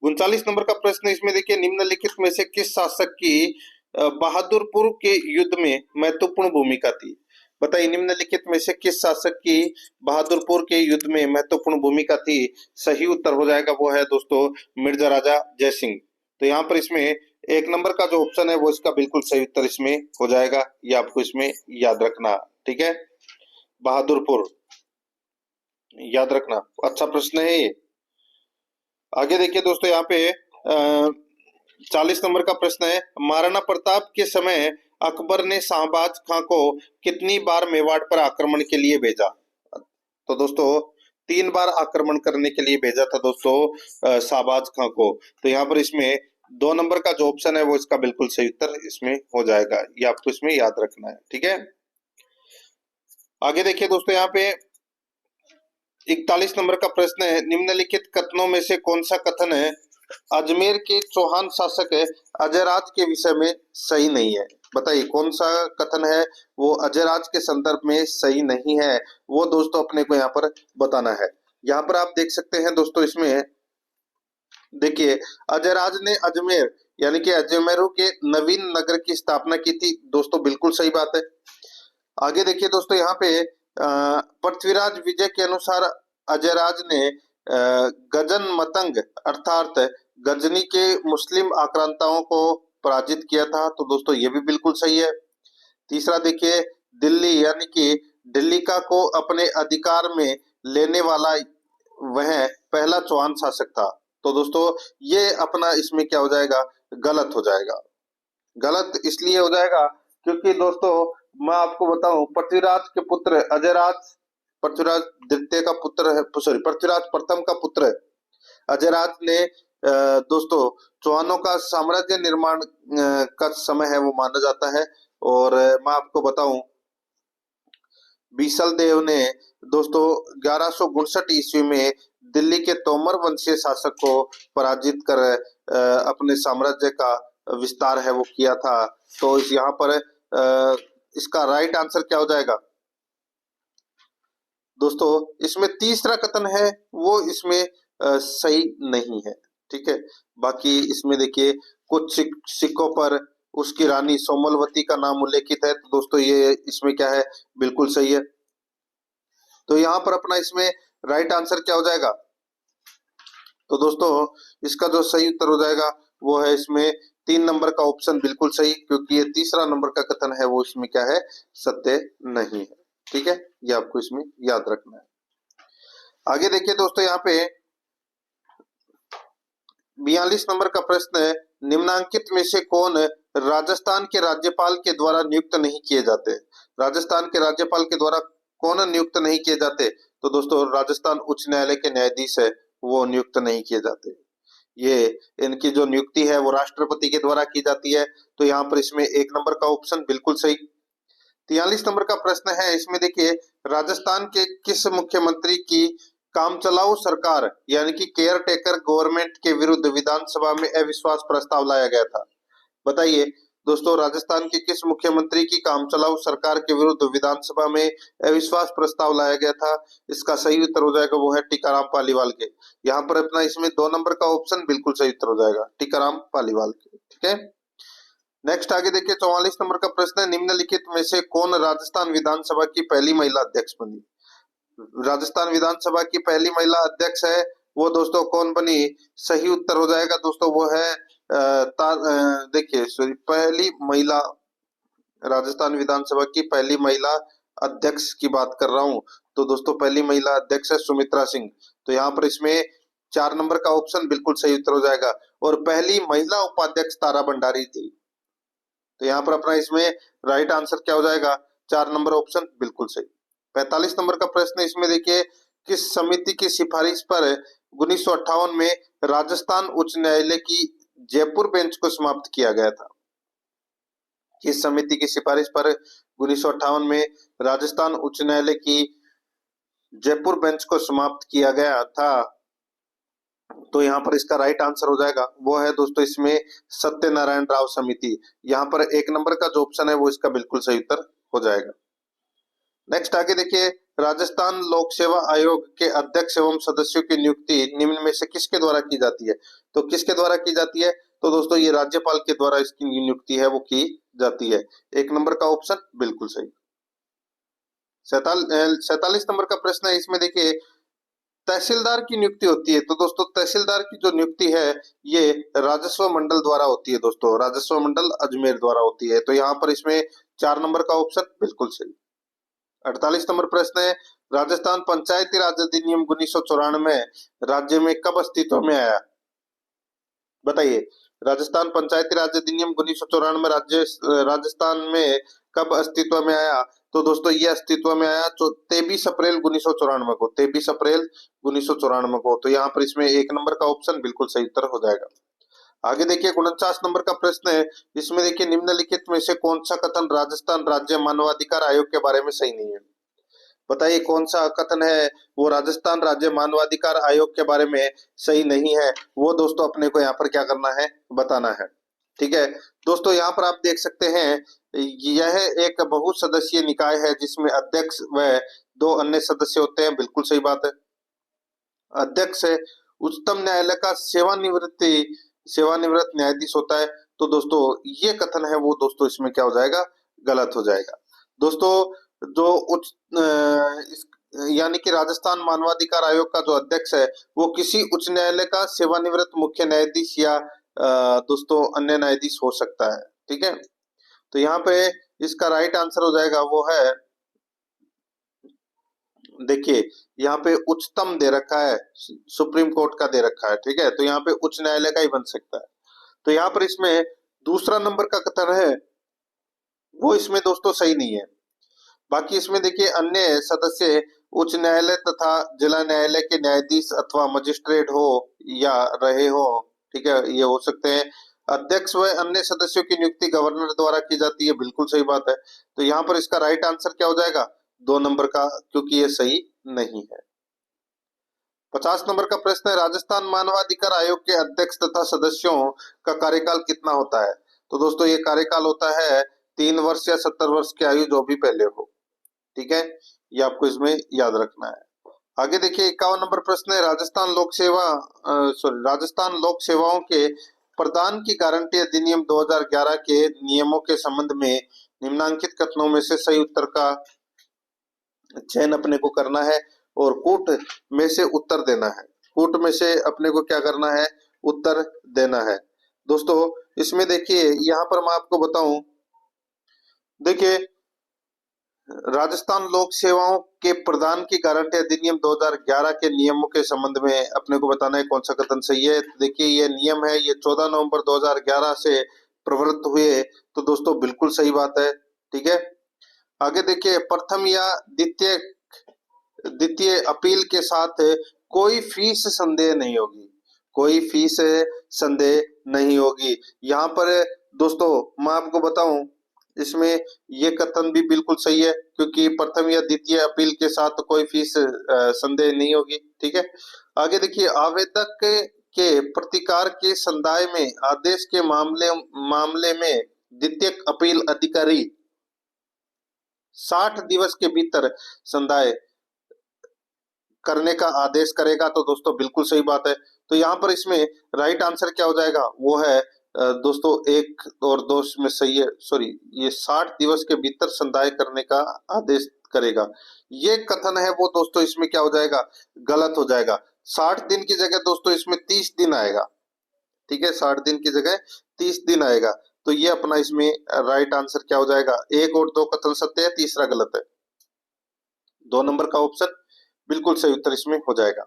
39 नंबर का प्रश्न इसमें देखिए, निम्नलिखित में से किस शासक की बहादुरपुर के युद्ध में महत्वपूर्ण भूमिका थी, बताइए। निम्नलिखित में से किस शासक की बहादुरपुर के युद्ध में महत्वपूर्ण भूमिका थी, सही उत्तर हो जाएगा वो है दोस्तों मिर्जा राजा जयसिंह। तो यहाँ पर इसमें 1 नंबर का जो ऑप्शन है वो इसका बिल्कुल सही उत्तर इसमें हो जाएगा, ये आपको इसमें याद रखना। ठीक है, बहादुरपुर याद रखना, अच्छा प्रश्न है ये। आगे देखिए दोस्तों यहाँ पे 40 नंबर का प्रश्न है, महाराणा प्रताप के समय अकबर ने शाहबाज खां को कितनी बार मेवाड़ पर आक्रमण के लिए भेजा, तो दोस्तों 3 बार आक्रमण करने के लिए भेजा था दोस्तों शाहबाज खां को। तो यहाँ पर इसमें 2 नंबर का जो ऑप्शन है वो इसका बिल्कुल सही उत्तर इसमें हो जाएगा, ये आपको इसमें याद रखना है। ठीक है, आगे देखिए दोस्तों यहाँ पे 41 नंबर का प्रश्न है, निम्नलिखित कथनों में से कौन सा कथन है अजमेर के चौहान शासक अजयराज के विषय में सही नहीं है, बताइए। कौन सा कथन है वो अजयराज के संदर्भ में सही नहीं है, वो दोस्तों अपने को यहाँ पर बताना है। यहाँ पर आप देख सकते हैं दोस्तों, इसमें देखिए अजयराज ने अजमेर यानी कि अजमेरू के नवीन नगर की स्थापना की थी, दोस्तों बिल्कुल सही बात है। आगे देखिए दोस्तों यहाँ पे पृथ्वीराज विजय के अनुसार अजयराज ने गजन मतंग अर्थात गजनी के मुस्लिम आक्रांताओं को पराजित किया था, तो दोस्तों ये भी बिल्कुल सही है। तीसरा देखिए, दिल्ली यानी कि दिल्लिका को अपने अधिकार में लेने वाला वह पहला चौहान शासक था, तो दोस्तों ये अपना इसमें क्या हो जाएगा, गलत हो जाएगा। गलत इसलिए हो जाएगा क्योंकि दोस्तों मैं आपको बताऊं, पृथ्वीराज के पुत्र अजयराज, पृथ्वीराज द्वितीय का पुत्र है, सॉरी पृथ्वीराज प्रथम का पुत्र है अजयराज ने दोस्तों चौहानों का साम्राज्य निर्माण का समय है वो माना जाता है। और मैं आपको बताऊं, बीसल देव ने दोस्तों 1159 ईस्वी में दिल्ली के तोमर वंशीय शासक को पराजित कर अपने साम्राज्य का विस्तार है वो किया था। तो यहाँ पर इसका राइट आंसर क्या हो जाएगा दोस्तों, इसमें तीसरा कथन है वो इसमें सही नहीं है। ठीक है, बाकी इसमें देखिए कुछ सिक्कों पर उसकी रानी सोमलवती का नाम उल्लेखित है, तो दोस्तों ये इसमें क्या है, बिल्कुल सही है। तो यहाँ पर अपना इसमें राइट आंसर क्या हो जाएगा, तो दोस्तों इसका जो सही उत्तर हो जाएगा वो है इसमें 3 नंबर का ऑप्शन बिल्कुल सही, क्योंकि ये तीसरा नंबर का कथन है वो इसमें क्या है, सत्य नहीं है। ठीक है, ये आपको इसमें याद रखना है। आगे देखिए दोस्तों यहाँ पे 42 नंबर का प्रश्न है, निम्नांकित में से कौन राजस्थान के राज्यपाल के द्वारा नियुक्त नहीं किए जाते? राजस्थान के राज्यपाल के द्वारा कौन नियुक्त नहीं किए जाते? तो दोस्तों राजस्थान उच्च न्यायालय के न्यायाधीश है, वो नियुक्त नहीं किए जाते। ये इनकी जो नियुक्ति है वो राष्ट्रपति के द्वारा की जाती है। तो यहाँ पर इसमें 1 नंबर का ऑप्शन बिल्कुल सही। 43 नंबर का प्रश्न है, इसमें देखिए, राजस्थान के किस मुख्यमंत्री की कामचलाऊ सरकार यानी कि केयर टेकर गवर्नमेंट के विरुद्ध विधानसभा में अविश्वास प्रस्ताव लाया गया था? बताइए दोस्तों, राजस्थान के किस मुख्यमंत्री की कामचलाऊ सरकार के विरुद्ध विधानसभा में अविश्वास प्रस्ताव लाया गया था? इसका सही उत्तर हो जाएगा वो है टीकाराम पालीवाल के। यहाँ पर अपना इसमें 2 नंबर का ऑप्शन बिल्कुल सही उत्तर हो जाएगा, टीकाराम पालीवाल के। ठीक है, नेक्स्ट आगे देखिए, 44 नंबर का प्रश्न है, निम्नलिखित में से कौन राजस्थान विधानसभा की पहली महिला अध्यक्ष बनी? राजस्थान विधानसभा की पहली महिला अध्यक्ष है वो दोस्तों कौन बनी? सही उत्तर हो जाएगा दोस्तों वो है देखिए सॉरी, पहली महिला, राजस्थान विधानसभा की पहली महिला अध्यक्ष की बात कर रहा हूं। तो दोस्तों पहली महिला अध्यक्ष है सुमित्रा सिंह। तो यहाँ पर इसमें 4 नंबर का ऑप्शन बिल्कुल सही उत्तर हो जाएगा। और पहली महिला उपाध्यक्ष तारा भंडारी थी। तो यहाँ पर अपना इसमें राइट आंसर क्या हो जाएगा? 4 नंबर ऑप्शन बिल्कुल सही। 45 नंबर का प्रश्न इसमें देखिए, किस समिति की सिफारिश पर 1958 में राजस्थान उच्च न्यायालय की जयपुर बेंच को समाप्त किया गया था? किस समिति की सिफारिश पर 1958 में राजस्थान उच्च न्यायालय की जयपुर बेंच को समाप्त किया गया था? तो यहाँ पर इसका राइट आंसर हो जाएगा वो है दोस्तों इसमें सत्यनारायण राव समिति। यहाँ पर 1 नंबर का जो ऑप्शन है वो इसका बिल्कुल सही उत्तर हो जाएगा। नेक्स्ट आगे देखिए, राजस्थान लोक सेवा आयोग के अध्यक्ष एवं सदस्यों की नियुक्ति निम्न में से किसके द्वारा की जाती है? तो किसके द्वारा की जाती है? तो दोस्तों ये राज्यपाल के द्वारा इसकी नियुक्ति है वो की जाती है। 1 नंबर का ऑप्शन बिल्कुल सही। 47 नंबर का प्रश्न है, इसमें देखिए, तहसीलदार की नियुक्ति होती है। तो दोस्तों तहसीलदार की जो नियुक्ति है ये राजस्व मंडल द्वारा होती है दोस्तों, राजस्व मंडल अजमेर द्वारा होती है। तो यहाँ पर इसमें 4 नंबर का ऑप्शन बिल्कुल सही। 48 नंबर प्रश्न है, राजस्थान पंचायती राज अधिनियम 1994 राज्य में कब अस्तित्व में आया? बताइए, राजस्थान पंचायती राज अधिनियम 1994 राजस्थान में कब अस्तित्व में आया? तो दोस्तों ये अस्तित्व में आया 23 अप्रैल 1994 को, 23 अप्रैल 1994 को। तो यहाँ पर इसमें 1 नंबर का ऑप्शन बिल्कुल सही उत्तर हो जाएगा। आगे देखिए, 49 नंबर का प्रश्न है, इसमें देखिए, निम्नलिखित में से कौन सा कथन राजस्थान राज्य मानवाधिकार आयोग के बारे में सही नहीं है? बताइए कौन सा कथन है वो राजस्थान राज्य मानवाधिकार आयोग के बारे में सही नहीं है? वो दोस्तों अपने को यहाँ पर क्या करना है, बताना है। ठीक है दोस्तों, यहाँ पर आप देख सकते हैं यह एक बहुसदस्यीय निकाय है जिसमें अध्यक्ष व 2 अन्य सदस्य होते हैं। बिल्कुल सही बात है। अध्यक्ष है उच्चतम न्यायालय का सेवानिवृत्त न्यायाधीश होता है। तो दोस्तों ये कथन है वो दोस्तों इसमें क्या हो जाएगा, गलत हो जाएगा। दोस्तों जो यानी कि राजस्थान मानवाधिकार आयोग का जो अध्यक्ष है वो किसी उच्च न्यायालय का सेवानिवृत्त मुख्य न्यायाधीश या दोस्तों अन्य न्यायाधीश हो सकता है। ठीक है, तो यहाँ पे इसका राइट आंसर हो जाएगा वो है, देखिए यहाँ पे उच्चतम दे रखा है, सुप्रीम कोर्ट का दे रखा है। ठीक है, तो यहाँ पे उच्च न्यायालय का ही बन सकता है। तो यहाँ पर इसमें दूसरा नंबर का कथन है वो इसमें दोस्तों सही नहीं है। बाकी इसमें देखिए, अन्य सदस्य उच्च न्यायालय तथा जिला न्यायालय के न्यायाधीश अथवा मजिस्ट्रेट हो या रहे हो। ठीक है, ये हो सकते हैं। अध्यक्ष व अन्य सदस्यों की नियुक्ति गवर्नर द्वारा की जाती है। बिल्कुल सही बात है। तो यहाँ पर इसका राइट आंसर क्या हो जाएगा, 2 नंबर का, क्योंकि ये सही नहीं है। 50 नंबर का प्रश्न है, राजस्थान मानवाधिकार आयोग के अध्यक्ष तथा सदस्यों का कार्यकाल कितना होता है? तो दोस्तों ये कार्यकाल होता है 3 वर्ष या 70 वर्ष की आयु, जो भी पहले हो। ठीक है, ये आपको इसमें याद रखना है। आगे देखिए, 51 नंबर प्रश्न है, राजस्थान लोक सेवाओं के प्रदान की गारंटी अधिनियम 2011 के नियमों के संबंध में निम्नांकित कथनों में से सही उत्तर का चयन अपने को करना है और कूट में से उत्तर देना है। कूट में से अपने को क्या करना है, उत्तर देना है। दोस्तों इसमें देखिए, यहाँ पर मैं आपको बताऊं, देखिए राजस्थान लोक सेवाओं के प्रदान की गारंटी अधिनियम 2011 के नियमों के संबंध में अपने को बताना है कौन सा कथन सही है। देखिए ये नियम है, ये 14 नवंबर 2011 से प्रवृत्त हुए, तो दोस्तों बिल्कुल सही बात है। ठीक है, आगे देखिए, प्रथम या द्वितीय द्वितीय अपील के साथ कोई फीस संदेह नहीं होगी, कोई फीस संदेह नहीं होगी। यहाँ पर दोस्तों मैं आपको बताऊं, इसमें ये कथन भी बिल्कुल सही है, क्योंकि प्रथम या द्वितीय अपील के साथ कोई फीस संदेह नहीं होगी। ठीक है, आगे देखिए, आवेदक के प्रतिकार के संदाय में आदेश के मामले मामले में द्वितीय अपील अधिकारी 60 दिवस के भीतर संदाय करने का आदेश करेगा। तो दोस्तों बिल्कुल सही बात है। तो यहाँ पर इसमें राइट आंसर क्या हो जाएगा, वो है दोस्तों 1 और 2 में सही है, सॉरी ये 60 दिवस के भीतर संदाय करने का आदेश करेगा। ये कथन है वो दोस्तों इसमें क्या हो जाएगा, गलत हो जाएगा। 60 दिन की जगह दोस्तों इसमें 30 दिन आएगा। ठीक है, 60 दिन की जगह 30 दिन आएगा। तो ये अपना इसमें राइट आंसर क्या हो जाएगा, 1 और 2 कथन सत्य है, तीसरा गलत है। 2 नंबर का ऑप्शन बिल्कुल सही उत्तर इसमें हो जाएगा।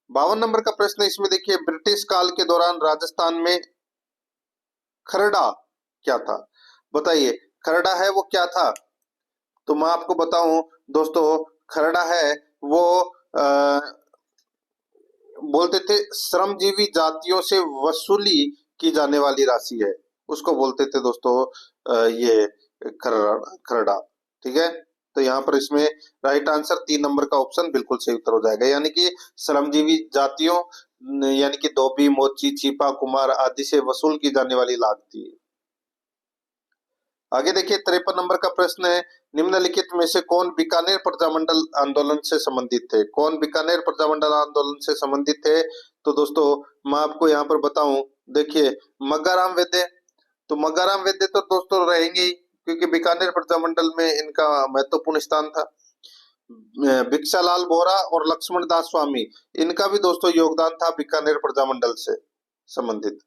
52 नंबर का प्रश्न है, इसमें देखिए, ब्रिटिश काल के दौरान राजस्थान में खरड़ा क्या था। बताइए खरड़ा है वो क्या था। तो मैं आपको बताऊं दोस्तों, खरड़ा है वो बोलते थे श्रमजीवी जातियों से वसूली की जाने वाली राशि है, उसको बोलते थे दोस्तों ये खरड़ा। ठीक है, तो यहाँ पर इसमें राइट आंसर 3 नंबर का ऑप्शन बिल्कुल सही उत्तर हो जाएगा, यानी कि श्रमजीवी जातियों यानी कि धोबी, मोची, छिपा, कुमार आदि से वसूल की जाने वाली लाग थी। आगे देखिए, 53 नंबर का प्रश्न है, निम्नलिखित में से कौन बीकानेर प्रजामंडल आंदोलन से संबंधित थे। कौन बीकानेर प्रजामंडल आंदोलन से संबंधित थे। तो दोस्तों मैं आपको यहाँ पर बताऊं, देखिए मग्गाराम वैद्य, तो मग्गाराम वैद्य तो दोस्तों रहेंगे ही, क्योंकि बीकानेर प्रजामंडल में इनका महत्वपूर्ण स्थान था। भिक्षालाल बोहरा और लक्ष्मण दास स्वामी, इनका भी दोस्तों योगदान था बीकानेर प्रजामंडल से संबंधित।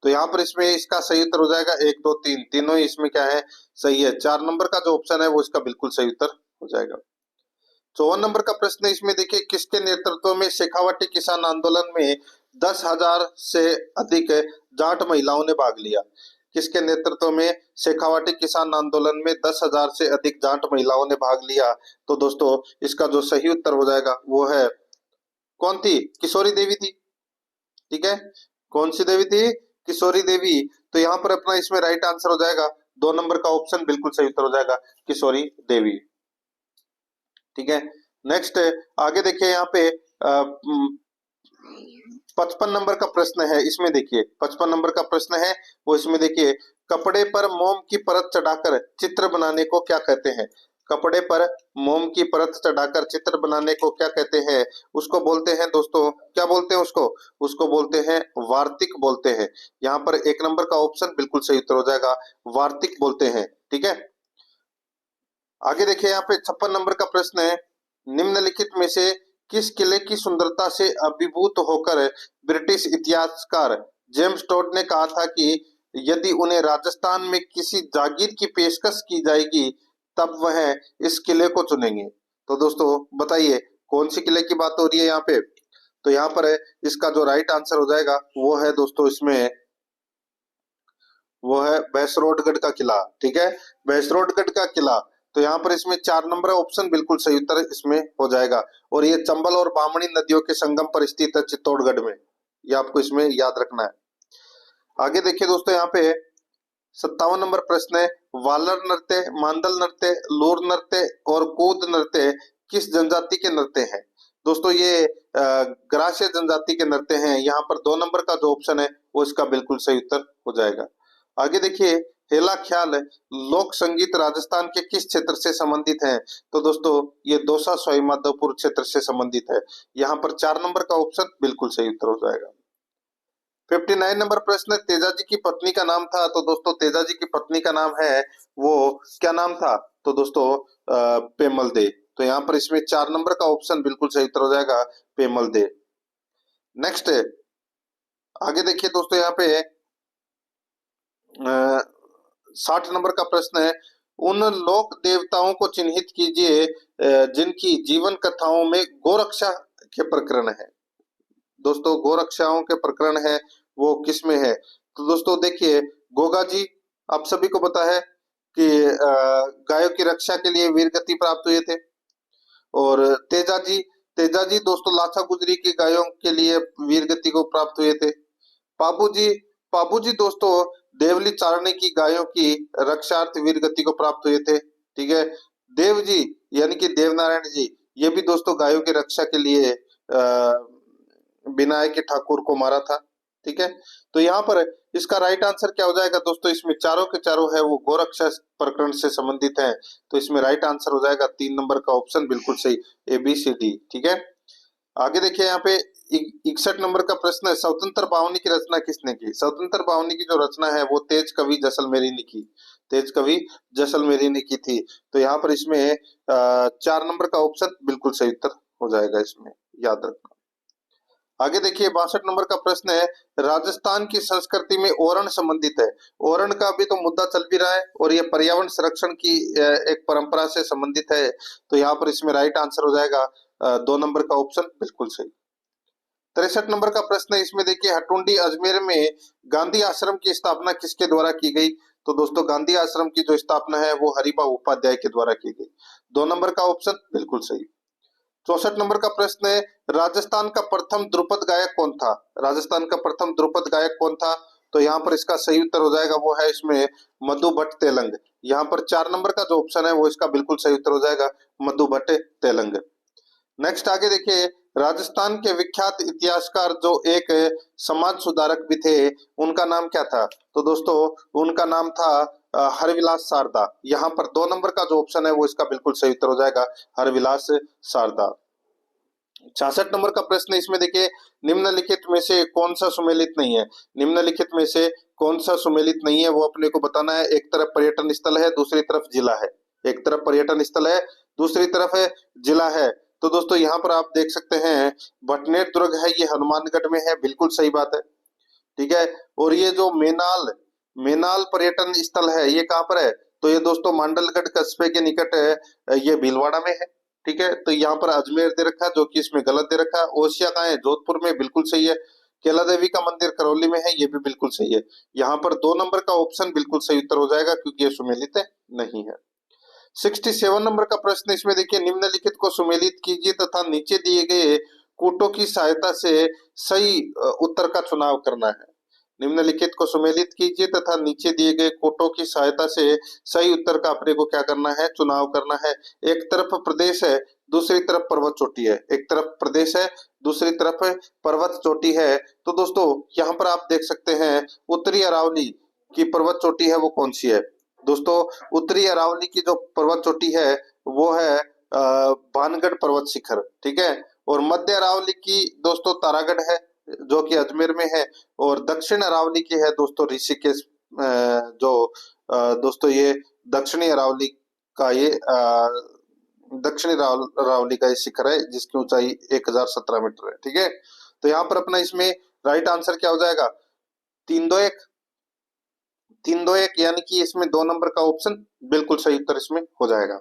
तो यहाँ पर इसमें इसका सही उत्तर हो जाएगा 1 2 3, तीनों ही इसमें क्या है, सही है। 4 नंबर का जो ऑप्शन है वो इसका बिल्कुल सही उत्तर हो जाएगा। 54 नंबर का प्रश्न है, इसमें देखिए, किसके नेतृत्व में शेखावाटी किसान आंदोलन में 10,000 से अधिक जाट महिलाओं ने भाग लिया। किसके नेतृत्व में शेखावाटी किसान आंदोलन में 10,000 से अधिक जाट महिलाओं ने भाग लिया। तो दोस्तों इसका जो सही उत्तर हो जाएगा वो है, कौन थी, किशोरी देवी थी। ठीक है, कौन सी देवी थी, किशोरी देवी। तो यहाँ पर अपना इसमें राइट आंसर हो जाएगा 2 नंबर का ऑप्शन बिल्कुल सही उत्तर हो जाएगा, किशोरी देवी। ठीक है, नेक्स्ट आगे देखिए, यहाँ पे 55 नंबर का प्रश्न है, इसमें देखिए 55 नंबर का प्रश्न है वो, इसमें देखिए, कपड़े पर मोम की परत चढ़ाकर चित्र बनाने को क्या कहते हैं। कपड़े पर मोम की परत चढ़ाकर चित्र बनाने को क्या कहते हैं। उसको बोलते हैं दोस्तों, क्या बोलते हैं उसको, उसको बोलते हैं वार्तिक बोलते हैं। यहाँ पर 1 नंबर का ऑप्शन बिल्कुल सही उत्तर हो जाएगा, वार्तिक बोलते हैं। ठीक है, आगे देखिए, यहाँ पे 56 नंबर का प्रश्न है, निम्नलिखित में से किस किले की सुंदरता से अभिभूत होकर ब्रिटिश इतिहासकार जेम्स टोड ने कहा था कि यदि उन्हें राजस्थान में किसी जागीर की पेशकश की जाएगी तब वह इस किले को चुनेंगे। तो दोस्तों बताइए कौन सी किले की बात हो रही है यहाँ पे। तो यहाँ पर इसका जो राइट आंसर हो जाएगा वो है दोस्तों, इसमें वो है बैसरोडगढ़ का किला। ठीक है, बैसरोडगढ़ का किला। तो यहाँ पर इसमें 4 नंबर ऑप्शन बिल्कुल सही उत्तर इसमें हो जाएगा, और ये चंबल और बामणी नदियों के संगम पर स्थित है चित्तौड़गढ़ में, ये आपको इसमें याद रखना है। आगे देखिए दोस्तों, यहाँ पे 57 नंबर प्रश्न है, वालर नृत्य, मांदल नृत्य, लूर नृत्य और कूद नृत्य किस जनजाति के नृत्य हैं। दोस्तों ये ग्रास्य जनजाति के नृत्य हैं। यहाँ पर 2 नंबर का जो ऑप्शन है वो इसका बिल्कुल सही उत्तर हो जाएगा। आगे देखिए, हेला ख्याल लोक संगीत राजस्थान के किस क्षेत्र से संबंधित है। तो दोस्तों ये दौसा सवाईमाधोपुर क्षेत्र से संबंधित है। यहाँ पर 4 नंबर का ऑप्शन बिल्कुल सही उत्तर हो जाएगा। 59 नंबर प्रश्न, तेजाजी की पत्नी का नाम था। तो दोस्तों तेजाजी की पत्नी का नाम है वो क्या नाम था। तो दोस्तों पेमल दे। तो यहाँ पर इसमें 4 नंबर का ऑप्शन बिल्कुल सही उत्तर हो जाएगा, पेमल दे। नेक्स्ट आगे देखिए दोस्तों, यहाँ पे 60 नंबर का प्रश्न है, उन लोक देवताओं को चिन्हित कीजिए जिनकी जीवन कथाओं में गोरक्षा के प्रकरण है। दोस्तों गोरक्षाओं के प्रकरण है वो किस में है? तो दोस्तों देखिए, गोगा जी आप सभी को पता है कि गायों की रक्षा के लिए वीर गति प्राप्त हुए थे। और तेजा जी दोस्तों लाछा गुजरी की गायों के लिए वीर गति को प्राप्त हुए थे। पाबू जी दोस्तों देवली चारणे की गायों की रक्षार्थ वीर गति को प्राप्त हुए थे। ठीक है। देव जी यानी कि देवनारायण जी, ये भी दोस्तों गायों की रक्षा के लिए बिनाय के ठाकुर को मारा था। ठीक है। तो यहाँ पर इसका राइट आंसर क्या हो जाएगा दोस्तों? इसमें चारों के चारों है वो गोरक्षा प्रकरण से संबंधित है, तो इसमें राइट आंसर हो जाएगा 3 नंबर का ऑप्शन, बिल्कुल सही, ABCD। ठीक है। आगे देखिए यहाँ पे 61 नंबर का प्रश्न है, स्वतंत्र पावनी की रचना किसने की? स्वतंत्र पावनी की जो रचना है वो तेज कवि जैसलमेरी ने की। तेज कवि जैसलमेरी ने की थी। तो यहाँ पर इसमें 4 नंबर का ऑप्शन बिल्कुल सही उत्तर हो जाएगा, इसमें याद रखना। आगे देखिए 62 नंबर का प्रश्न है, राजस्थान की संस्कृति में ओरण संबंधित है। ओरण का भी तो मुद्दा चल भी रहा है और ये पर्यावरण संरक्षण की एक परंपरा से संबंधित है। तो यहाँ पर इसमें राइट आंसर हो जाएगा 2 नंबर का ऑप्शन, बिल्कुल सही। 63 नंबर का प्रश्न है, इसमें देखिए हटुंडी अजमेर में गांधी आश्रम की स्थापना किसके द्वारा की गई? तो दोस्तों गांधी आश्रम की जो स्थापना है वो हरिभाऊ उपाध्याय के द्वारा की गई। 2 नंबर का ऑप्शन बिल्कुल सही। 64 नंबर का प्रश्न है, राजस्थान का प्रथम ध्रुपद गायक कौन था? राजस्थान का प्रथम ध्रुपद गायक कौन था? तो यहाँ पर इसका सही उत्तर हो जाएगा वो है इसमें मधु भट्ट तेलंग। यहाँ पर 4 नंबर का जो ऑप्शन है वो इसका बिल्कुल सही उत्तर हो जाएगा मधु भट्ट तेलंग। नेक्स्ट आगे देखिए, राजस्थान के विख्यात इतिहासकार जो एक समाज सुधारक भी थे उनका नाम क्या था? तो दोस्तों उनका नाम था हरविलास शारदा। यहाँ पर 2 नंबर का जो ऑप्शन है वो इसका बिल्कुल सही उत्तर हो जाएगा हरविलास शारदा। 66 नंबर का प्रश्न है, इसमें देखिए निम्नलिखित में से कौन सा सुमेलित नहीं है? निम्नलिखित में से कौन सा सुमेलित नहीं है वो अपने को बताना है। एक तरफ पर्यटन स्थल है, दूसरी तरफ जिला है। एक तरफ पर्यटन स्थल है, दूसरी तरफ है जिला है। तो दोस्तों यहाँ पर आप देख सकते हैं भटनेर दुर्ग है, ये हनुमानगढ़ में है, बिल्कुल सही बात है। ठीक है। और ये जो मेनाल मेनाल पर्यटन स्थल है ये कहाँ पर है? तो ये दोस्तों मांडलगढ़ कस्बे के निकट है, ये भीलवाड़ा में है। ठीक है। तो यहाँ पर अजमेर दे रखा है जो कि इसमें गलत दे रखा है। ओसिया कहाँ है? जोधपुर में, बिल्कुल सही है। केला देवी का मंदिर करौली में है, ये भी बिल्कुल सही है। यहाँ पर 2 नंबर का ऑप्शन बिल्कुल सही उत्तर हो जाएगा क्योंकि ये सुमेलित नहीं है। 67 नंबर का प्रश्न, इसमें देखिए निम्नलिखित को सुमेलित कीजिए तथा नीचे दिए गए कूटों की सहायता से सही उत्तर का चुनाव करना है। निम्नलिखित को सुमेलित कीजिए तथा नीचे दिए गए कोटों की सहायता से सही उत्तर का अपने को क्या करना है? चुनाव करना है। एक तरफ प्रदेश है, दूसरी तरफ पर्वत चोटी है। एक तरफ प्रदेश है, दूसरी तरफ पर्वत चोटी है। तो दोस्तों यहाँ पर आप देख सकते हैं उत्तरी अरावली की पर्वत चोटी है वो कौन सी है? दोस्तों उत्तरी अरावली की जो पर्वत चोटी है वो है भानगढ़ पर्वत शिखर। ठीक है। और मध्य अरावली की दोस्तों तारागढ़ है जो कि अजमेर में है। और दक्षिण अरावली की है दोस्तों ऋषिकेश, जो दोस्तों ये दक्षिणी अरावली का ये दक्षिणी अरावली का ये शिखर है जिसकी ऊंचाई 1017 मीटर है। ठीक है। तो यहाँ पर अपना इसमें राइट आंसर क्या हो जाएगा? 321 321 यानी कि इसमें 2 नंबर का ऑप्शन बिल्कुल सही उत्तर इसमें हो जाएगा।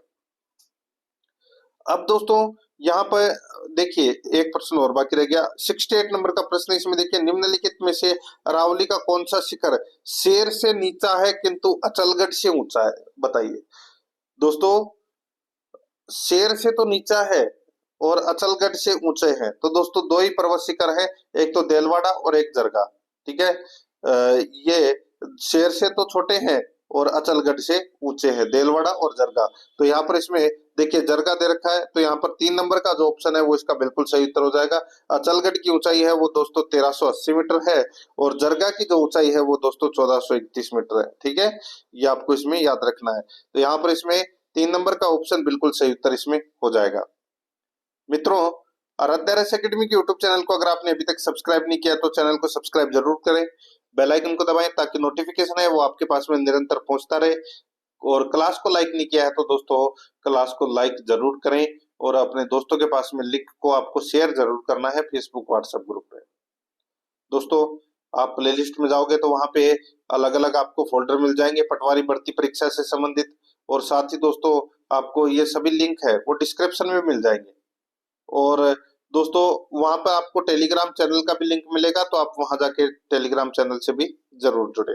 अब दोस्तों यहाँ पर देखिए एक प्रश्न और बाकी रह गया। 68 नंबर का प्रश्न, इसमें देखिए निम्नलिखित में से अरावली का कौन सा शिखर शेर से नीचा है किंतु अचलगढ़ से ऊंचा है? बताइए दोस्तों, शेर से तो नीचा है और अचलगढ़ से ऊंचे हैं। तो दोस्तों 2 ही पर्वत शिखर है, एक तो देलवाड़ा और एक जरगा। ठीक है। ये शेर से तो छोटे हैं और अचलगढ़ से ऊंचे हैं, देलवाड़ा और जरगा। तो यहाँ पर इसमें देखिए जरगा दे रखा है, तो यहाँ पर 3 नंबर का जो ऑप्शन है वो इसका बिल्कुल सही उत्तर हो जाएगा। अचलगढ़ की ऊंचाई है वो दोस्तों 1380 मीटर है और जरगा की जो ऊंचाई है वो दोस्तों 1431 मीटर है। ठीक है। ये आपको इसमें याद रखना है। तो यहाँ पर इसमें 3 नंबर का ऑप्शन बिल्कुल सही उत्तर इसमें हो जाएगा। मित्रों आराध्या रेस एकेडमी के यूट्यूब चैनल को अगर आपने अभी तक सब्सक्राइब नहीं किया तो चैनल को सब्सक्राइब जरूर करें, बेल आइकन को दबाएं ताकि नोटिफिकेशन है वो आपके पास में निरंतर पहुंचता रहे। और क्लास को लाइक नहीं किया है तो दोस्तों क्लास को लाइक जरूर करें और अपने दोस्तों के पास में लिंक को आपको शेयर जरूर करना है फेसबुक व्हाट्सएप ग्रुप पे। दोस्तों आप प्लेलिस्ट में जाओगे तो वहां पे अलग अलग आपको फोल्डर मिल जाएंगे पटवारी भर्ती परीक्षा से संबंधित। और साथ ही दोस्तों आपको ये सभी लिंक है वो डिस्क्रिप्शन में मिल जाएंगे। और दोस्तों वहां पर आपको टेलीग्राम चैनल का भी लिंक मिलेगा, तो आप वहां जाके टेलीग्राम चैनल से भी जरूर जुड़े।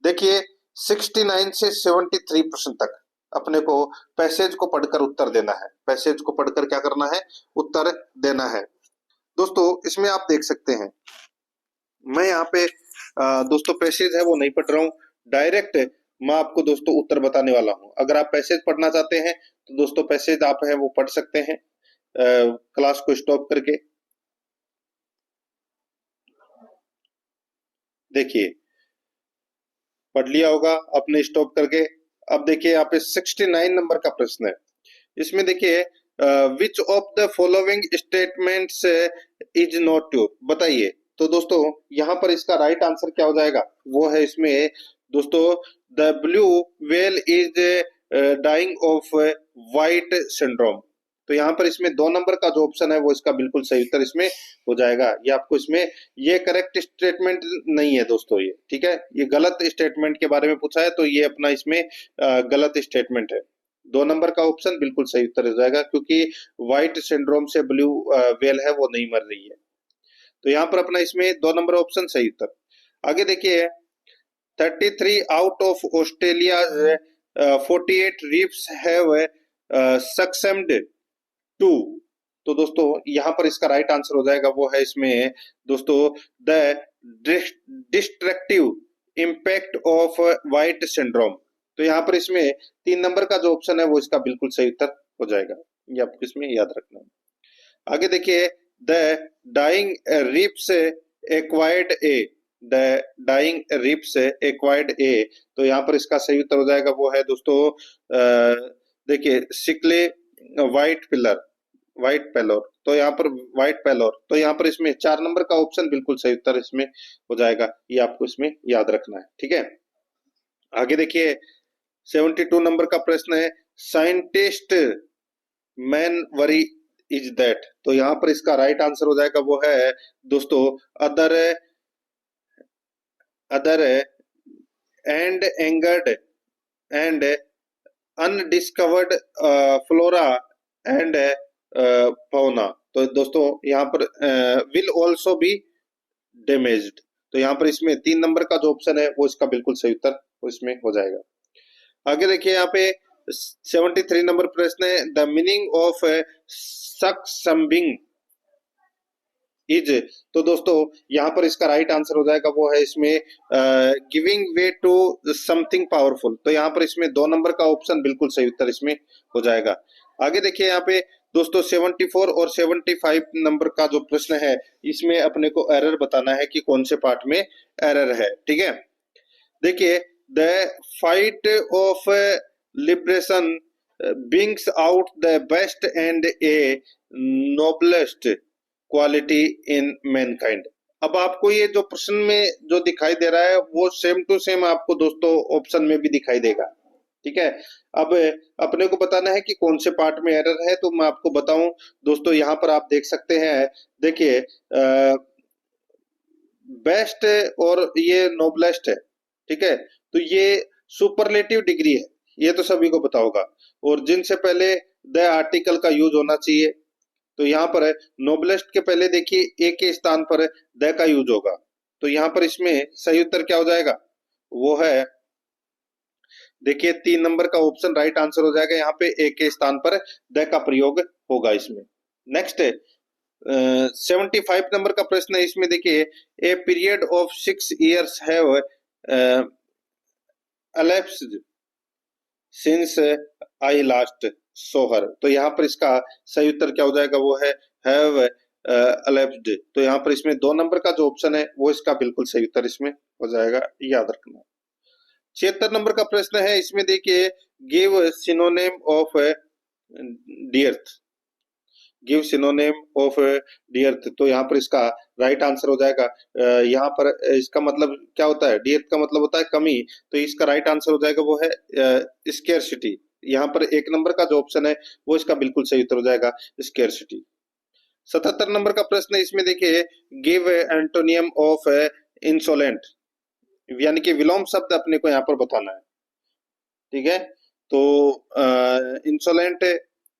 देखिए 69 से 73% तक अपने को पैसेज को पढ़कर उत्तर देना है। पैसेज को पढ़कर क्या करना है? उत्तर देना है। दोस्तों इसमें आप देख सकते हैं, मैं यहाँ पे दोस्तों पैसेज है वो नहीं पढ़ रहा हूँ, डायरेक्ट मैं आपको दोस्तों उत्तर बताने वाला हूँ। अगर आप पैसेज पढ़ना चाहते हैं तो दोस्तों पैसेज आप है वो पढ़ सकते हैं क्लास को स्टॉप करके। देखिए पढ़ लिया होगा आपने स्टॉप करके। अब देखिए यहाँ पे 69 नंबर का प्रश्न है। इसमें देखिए which of the following statements is not true, बताइए। तो दोस्तों यहाँ पर इसका राइट आंसर क्या हो जाएगा? वो है इसमें दोस्तों the blue whale is dying of white syndrome. तो यहाँ पर इसमें 2 नंबर का जो ऑप्शन है वो इसका बिल्कुल सही उत्तर इसमें हो जाएगा। ये आपको इसमें ये करेक्ट स्टेटमेंट नहीं है दोस्तों, ये ठीक है, ये गलत स्टेटमेंट के बारे में पूछा है, तो ये अपना इसमें गलत स्टेटमेंट है। 2 नंबर का ऑप्शन बिल्कुल सही उत्तर हो जाएगा, क्योंकि व्हाइट सिंड्रोम से ब्लू व्हेल है वो नहीं मर रही है। तो यहाँ पर अपना इसमें 2 नंबर ऑप्शन सही उत्तर। आगे देखिए 33 out of Australia 48 reefs have succumbed to. तो दोस्तों यहाँ पर इसका राइट आंसर हो जाएगा वो है इसमें दोस्तों the destructive impact of white syndrome. तो यहाँ पर इसमें 3 नंबर का जो ऑप्शन है वो इसका बिल्कुल सही उत्तर हो जाएगा, ये आपको इसमें याद रखना है। आगे देखिए the dying reefs acquired A, the dying reefs acquired A. तो यहाँ पर इसका सही उत्तर हो जाएगा वो है दोस्तों देखिए सिकले व्हाइट पिलर, व्हाइट पेलोर। तो यहाँ पर व्हाइट पेलोर, तो यहाँ पर इसमें 4 नंबर का ऑप्शन बिल्कुल सही उत्तर इसमें हो जाएगा, ये आपको इसमें याद रखना है, ठीक है। आगे देखिए 72 नंबर का प्रश्न है scientist man worry is that. तो यहाँ पर इसका राइट आंसर हो जाएगा वो है दोस्तों other and angered and undiscovered flora and fauna. तो दोस्तों यहाँ पर विल ऑल्सो बी डैमेज्ड। तो यहाँ पर इसमें 3 नंबर का जो ऑप्शन है वो इसका बिल्कुल सही उत्तर इसमें हो जाएगा। आगे देखिए यहाँ पे 73 नंबर प्रश्न है द मीनिंग ऑफ सक्सम्बिंग इज। तो दोस्तों यहाँ पर इसका राइट आंसर हो जाएगा वो है इसमें giving way to something powerful. तो यहाँ पर इसमें 2 नंबर का ऑप्शन बिल्कुल सही उत्तर इसमें हो जाएगा। आगे देखिए यहाँ पे दोस्तों 74 और 75 नंबर का जो प्रश्न है इसमें अपने को एरर बताना है कि कौन से पार्ट में एरर है, ठीक है। देखिए the fight of liberation brings out the best and A noblest quality in Mankind. अब आपको ये जो प्रश्न में जो दिखाई दे रहा है वो सेम टू सेम आपको दोस्तों ऑप्शन में भी दिखाई देगा, ठीक है। अब अपने को बताना है कि कौन से पार्ट में एरर है, तो मैं आपको बताऊं दोस्तों यहाँ पर आप देख सकते हैं। देखिए बेस्ट और ये नोबलेस्ट है, ठीक है, तो ये सुपरलेटिव डिग्री है, ये तो सभी को पता होगा। और जिनसे पहले द आर्टिकल का यूज होना चाहिए, तो यहाँ पर नोबलेस्ट के पहले देखिए ए के स्थान पर द का यूज होगा। तो यहाँ पर इसमें सही उत्तर क्या हो जाएगा? वो है देखिए 3 नंबर का ऑप्शन राइट आंसर हो जाएगा। यहाँ पे ए के स्थान पर द का प्रयोग होगा इसमें। नेक्स्ट 75 नंबर का प्रश्न है, इसमें देखिए a period of 6 years have elapsed since I last saw her। तो यहाँ पर इसका सही उत्तर क्या हो जाएगा? वो है हैव elapsed। तो यहाँ पर इसमें 2 नंबर का जो ऑप्शन है वो इसका बिल्कुल सही उत्तर इसमें हो जाएगा, याद रखना। 76 नंबर का प्रश्न है, इसमें देखिए give synonym of dearth, give synonym of dearth. तो यहाँ पर इसका राइट आंसर हो जाएगा यहाँ पर इसका मतलब क्या होता है? डियर्थ का मतलब होता है कमी, तो इसका राइट आंसर हो जाएगा वो है स्केर्सिटी। यहाँ पर 1 नंबर का जो ऑप्शन है वो इसका बिल्कुल सही उत्तर हो जाएगा स्केर्सिटी। 77 नंबर का प्रश्न है, इसमें देखिए गिव एंटोनियम ऑफ इंसोलेंट, यानी कि विलोम शब्द अपने को यहाँ पर बताना है। ठीक है। तो इंसोलेंट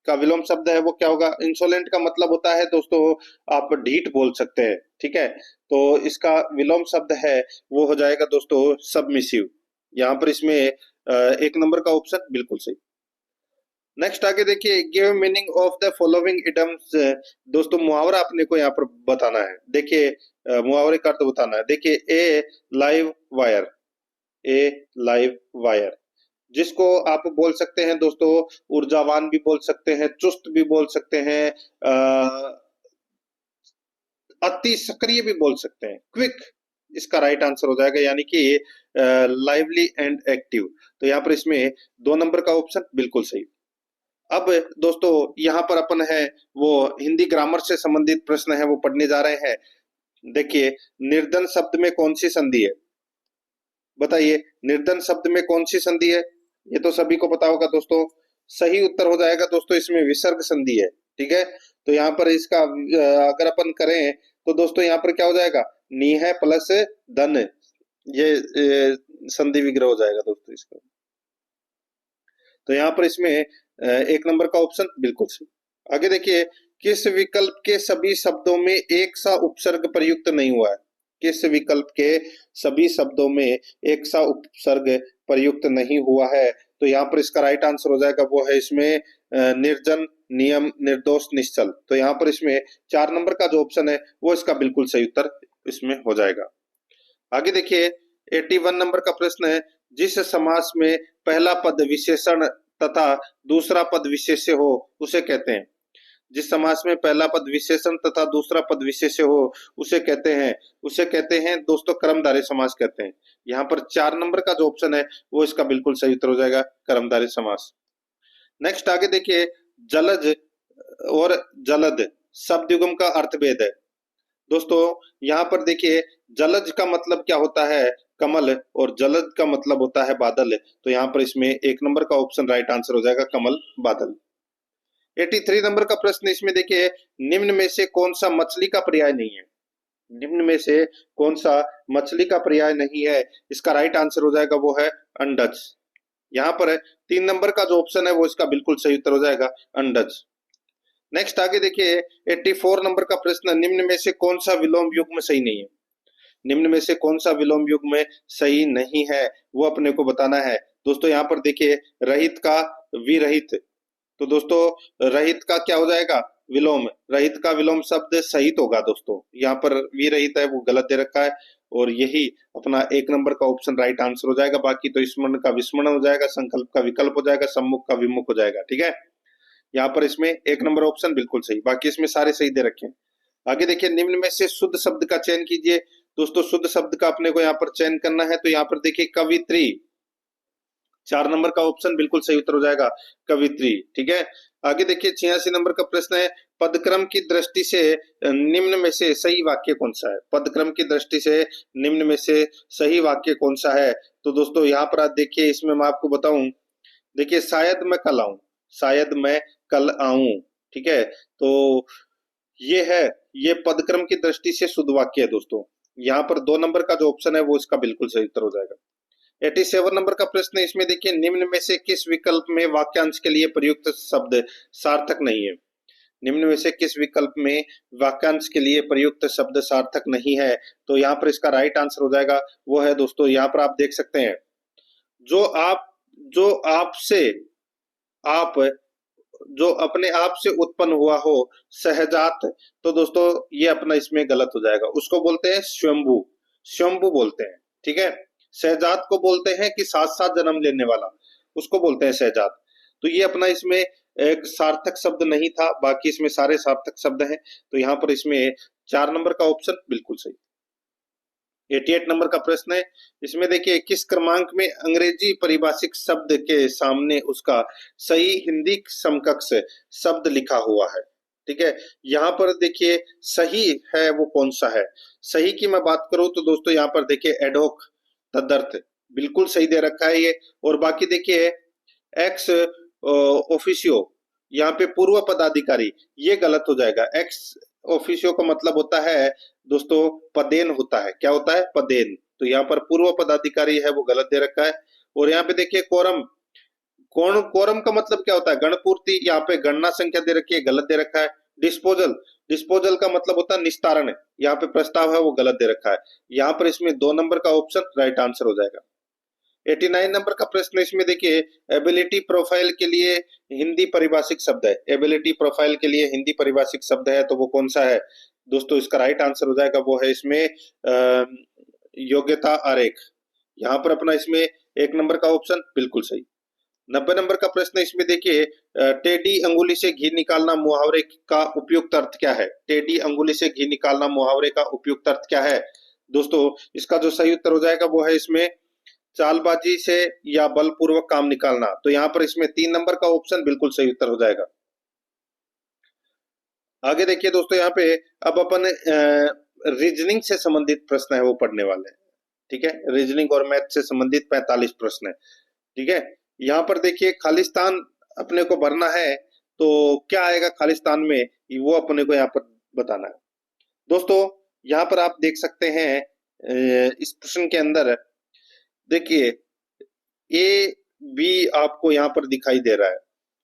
का विलोम शब्द है वो क्या होगा? इंसोलेंट का मतलब होता है दोस्तों, आप ढीठ बोल सकते हैं, ठीक है। तो इसका विलोम शब्द है वो हो जाएगा दोस्तों सबमिसिव। यहाँ पर इसमें एक नंबर का ऑप्शन बिल्कुल सही। नेक्स्ट आगे देखिए, give meaning of the following idioms. दोस्तों मुहावरा अपने को यहाँ पर बताना है। देखिए मुहावरे का अर्थ बताना है। देखिए ए लाइव वायर, ए लाइव वायर, जिसको आप बोल सकते हैं दोस्तों ऊर्जावान भी बोल सकते हैं, चुस्त भी बोल सकते हैं, अति सक्रिय भी बोल सकते हैं, क्विक इसका राइट आंसर हो जाएगा, यानी कि लाइवली एंड एक्टिव। तो यहाँ पर इसमें 2 नंबर का ऑप्शन बिल्कुल सही। अब दोस्तों यहाँ पर अपन है वो हिंदी ग्रामर से संबंधित प्रश्न है वो पढ़ने जा रहे हैं। देखिए निर्धन शब्द में कौन सी संधि है? बताइए निर्धन शब्द में कौन सी संधि है? ये तो सभी को पता होगा दोस्तों। सही उत्तर हो जाएगा दोस्तों इसमें विसर्ग संधि है, ठीक है। तो यहाँ पर इसका अगर अपन करें तो दोस्तों यहाँ पर क्या हो जाएगा? नी है प्लस धन, ये संधि विग्रह हो जाएगा दोस्तों इसका। तो यहाँ पर इसमें 1 नंबर का ऑप्शन बिल्कुल सही। आगे देखिए, किस विकल्प के सभी शब्दों में एक सा उपसर्ग प्रयुक्त नहीं हुआ है? किस विकल्प के सभी शब्दों में एक सा उपसर्ग प्रयुक्त नहीं हुआ है? तो यहाँ पर इसका राइट आंसर हो जाएगा वो है इसमें निर्जन, नियम, निर्दोष, निश्चल। तो यहाँ पर इसमें 4 नंबर का जो ऑप्शन है वो इसका बिल्कुल सही उत्तर इसमें हो जाएगा। आगे देखिए 81 नंबर का प्रश्न है, जिस समास में पहला पद विशेषण तथा दूसरा पद विशेष्य हो उसे कहते हैं। जिस समास में पहला पद विशेषण तथा दूसरा पद विशेष्य हो उसे कहते हैं दोस्तों कर्मधारय समास कहते हैं। यहाँ पर 4 नंबर का जो ऑप्शन है वो इसका बिल्कुल सही उत्तर हो जाएगा, कर्मधारय समास। नेक्स्ट आगे देखिए, जलज और जलद शब्द युग्म का अर्थ भेद है। दोस्तों यहाँ पर देखिए जलज का मतलब क्या होता है? कमल, और जलद का मतलब होता है बादल। तो यहाँ पर इसमें 1 नंबर का ऑप्शन राइट आंसर हो जाएगा, कमल, बादल। 83 नंबर का प्रश्न इसमें देखिए, निम्न में से कौन सा मछली का पर्याय नहीं है? निम्न में से कौन सा मछली का पर्याय नहीं है? इसका राइट आंसर हो जाएगा वो है अंडज। यहाँ पर 3 नंबर का जो ऑप्शन है वो इसका बिल्कुल सही उत्तर हो जाएगा, अंडज। नेक्स्ट आगे देखिए 84 नंबर का प्रश्न, निम्न में से कौन सा विलोम युग्म सही नहीं है? निम्न में से कौन सा विलोम युग्म सही नहीं है वो अपने को बताना है। दोस्तों यहाँ पर देखिए रहित का विरहित, तो दोस्तों रहित का क्या हो जाएगा? विलोम। रहित का विलोम शब्द सहित होगा दोस्तों। यहाँ पर विरहित है वो गलत दे रखा है, और यही अपना 1 नंबर का ऑप्शन राइट आंसर हो जाएगा। बाकी तो स्मरण का विस्मरण हो जाएगा, संकल्प का विकल्प हो जाएगा, सम्मुख का विमुख हो जाएगा, ठीक है। यहाँ पर इसमें 1 नंबर ऑप्शन बिल्कुल सही, बाकी इसमें सारे सही दे रखे हैं। आगे देखिए, निम्न में से शुद्ध शब्द का चयन कीजिए। दोस्तों शुद्ध शब्द का अपने को यहाँ पर चयन करना है। तो यहाँ पर देखिए कवित्री, 4 नंबर का ऑप्शन बिल्कुल सही उत्तर हो जाएगा, कवित्री, ठीक है। आगे देखिए 86 नंबर का प्रश्न है, पदक्रम की दृष्टि से निम्न में से सही वाक्य कौन सा है? पदक्रम की दृष्टि से निम्न में से सही वाक्य कौन सा है? तो दोस्तों यहाँ पर आप देखिए, इसमें मैं आपको बताऊं, देखिए शायद मैं कल आऊं, शायद मैं कल आऊं, ठीक है। तो ये है, ये पदक्रम की दृष्टि से शुद्ध वाक्य है दोस्तों। यहाँ पर 2 नंबर का जो ऑप्शन है वो इसका बिल्कुल सही उत्तर हो जाएगा। 87 नंबर का प्रश्न है, इसमें देखिए निम्न में से किस विकल्प में वाक्यांश के लिए प्रयुक्त शब्द सार्थक नहीं है? निम्न में से किस विकल्प में वाक्यांश के लिए प्रयुक्त शब्द सार्थक नहीं है? तो यहाँ पर इसका राइट आंसर हो जाएगा वो है दोस्तों, यहाँ पर आप देख सकते हैं, जो आपसे आप जो अपने आप से उत्पन्न हुआ हो, सहजात। तो दोस्तों ये अपना इसमें गलत हो जाएगा, उसको बोलते हैं स्वयंभू, स्वयंभू बोलते हैं, ठीक है। सहजात को बोलते हैं कि साथ साथ जन्म लेने वाला, उसको बोलते हैं सहजात। तो ये अपना इसमें एक सार्थक शब्द नहीं था, बाकी इसमें सारे सार्थक शब्द हैं। तो यहाँ पर इसमें 4 नंबर का ऑप्शन बिल्कुल सही। 88 नंबर का प्रश्न है, इसमें देखिए किस क्रमांक में अंग्रेजी परिभाषिक शब्द के सामने उसका सही हिंदी समकक्ष शब्द लिखा हुआ है? ठीक है, यहाँ पर देखिए सही है वो कौन सा है? सही की मैं बात करूं तो दोस्तों यहाँ पर देखिए एडोक, तदर्थ, बिल्कुल सही दे रखा है ये। और बाकी देखिए एक्स ऑफिशियो, यहाँ पे पूर्व पदाधिकारी, ये गलत हो जाएगा। एक्स ऑफिशियो का मतलब होता है दोस्तों पदेन होता है। क्या होता है? पदेन। तो यहाँ पर पूर्व पदाधिकारी है वो गलत दे रखा है। और यहाँ पे देखिए कोरम, कोरम का मतलब क्या होता है? गणपूर्ति। यहाँ पे गणना संख्या दे रखी है, गलत दे रखा है। डिस्पोजल, डिस्पोजल का मतलब होता है निस्तारण। यहाँ पे प्रस्ताव है वो गलत दे रखा है। यहाँ पर इसमें 2 नंबर का ऑप्शन राइट आंसर हो जाएगा। 89 नंबर का प्रश्न इसमें देखिए, एबिलिटी प्रोफाइल के लिए हिंदी पारिभाषिक शब्द है। एबिलिटी प्रोफाइल के लिए हिंदी पारिभाषिक शब्द है तो वो कौन सा है? दोस्तों इसका राइट आंसर हो जाएगा वो है इसमें योग्यता आरेख। यहाँ पर अपना इसमें 1 नंबर का ऑप्शन बिल्कुल सही। 90 नंबर का प्रश्न इसमें देखिए, टेढ़ी अंगुली से घी निकालना मुहावरे का उपयुक्त अर्थ क्या है? टेढ़ी अंगुली से घी निकालना मुहावरे का उपयुक्त अर्थ क्या है? दोस्तों इसका जो सही उत्तर हो जाएगा वो है इसमें चालबाजी से या बलपूर्वक काम निकालना। तो यहाँ पर इसमें 3 नंबर का ऑप्शन बिल्कुल सही उत्तर हो जाएगा। आगे देखिए दोस्तों, यहाँ पे अब अपन रीजनिंग से संबंधित प्रश्न है वो पढ़ने वाले हैं। ठीक है, रीजनिंग और मैथ से संबंधित 45 प्रश्न है। ठीक है, यहाँ पर देखिए खालिस्तान अपने को भरना है तो क्या आएगा खालिस्तान में, वो अपने को यहाँ पर बताना है। दोस्तों यहाँ पर आप देख सकते हैं इस प्रश्न के अंदर देखिए ए बी आपको यहाँ पर दिखाई दे रहा है।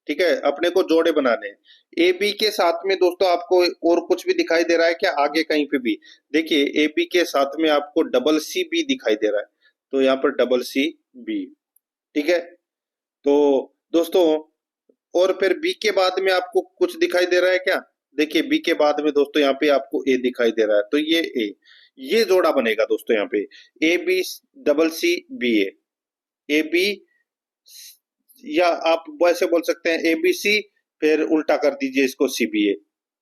ठीक है, अपने को जोड़े बनाने हैं। ए बी के साथ में दोस्तों आपको और कुछ भी दिखाई दे रहा है क्या आगे कहीं पे भी? देखिए ए बी के साथ में आपको डबल सी बी दिखाई दे रहा है, तो यहाँ पर डबल सी बी। ठीक है, तो दोस्तों और फिर बी के बाद में आपको कुछ दिखाई दे रहा है क्या? देखिए बी के बाद में दोस्तों यहाँ पे आपको ए दिखाई दे रहा है, तो ये जोड़ा बनेगा दोस्तों। यहाँ पे A B double C B A B, या आप वैसे बोल सकते हैं ए बी सी, फिर उल्टा कर दीजिए इसको सी बी ए।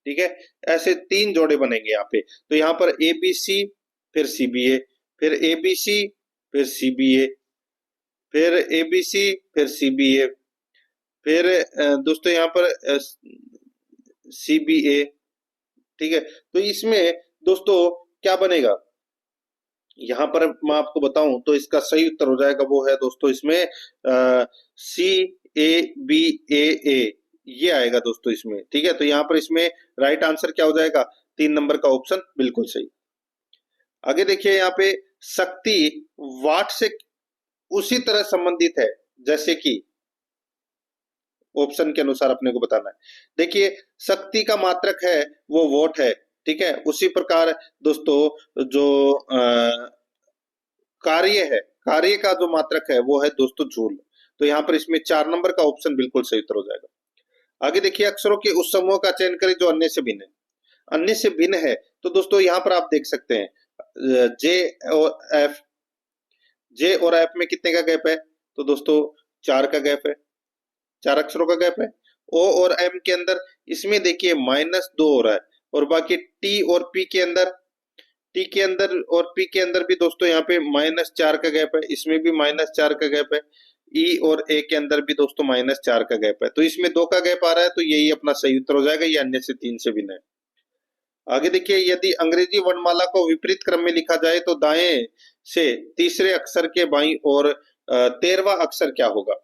ठीक है, ऐसे 3 जोड़े बनेंगे यहाँ पे। तो यहाँ पर ए बी सी, फिर सी बी ए, फिर ए बी सी, फिर सी बी ए, फिर ए बी सी, फिर सी बी ए, फिर दोस्तों यहाँ पर सी बी ए। ठीक है, तो इसमें दोस्तों क्या बनेगा? यहाँ पर मैं आपको बताऊं तो इसका सही उत्तर हो जाएगा वो है दोस्तों इसमें सी ए बी ए, ये आएगा दोस्तों इसमें। ठीक है, तो यहाँ पर इसमें राइट आंसर क्या हो जाएगा? 3 नंबर का ऑप्शन बिल्कुल सही। आगे देखिए यहाँ पे शक्ति वाट से उसी तरह संबंधित है जैसे कि ऑप्शन के अनुसार अपने को बताना है। देखिए शक्ति का मात्रक है वो वोट है। ठीक है, उसी प्रकार दोस्तों जो कार्य है, कार्य का जो मात्रक है वो है दोस्तों जूल। तो यहाँ पर इसमें 4 नंबर का ऑप्शन बिल्कुल सही उत्तर हो जाएगा। आगे देखिए अक्षरों के उस समूह का चयन करें जो अन्य से भिन्न है। अन्य से भिन्न है तो दोस्तों यहाँ पर आप देख सकते हैं जे और एफ। जे और एफ में कितने का गैप है? तो दोस्तों 4 का गैप है, 4 अक्षरों का गैप है। ओ और एम के अंदर इसमें देखिए -2 हो रहा है, और बाकी टी और पी के अंदर, टी के अंदर और पी के अंदर भी दोस्तों यहाँ पे -4 का गैप है, इसमें भी -4 का गैप है। ई और ए के अंदर भी दोस्तों -4 का गैप है, तो इसमें 2 का गैप आ रहा है, तो यही अपना सही उत्तर हो जाएगा। ये अन्य से 3 से भिन्न है। आगे देखिए यदि अंग्रेजी वर्णमाला को विपरीत क्रम में लिखा जाए तो दाएं से तीसरे अक्षर के बाईं और 13वां अक्षर क्या होगा?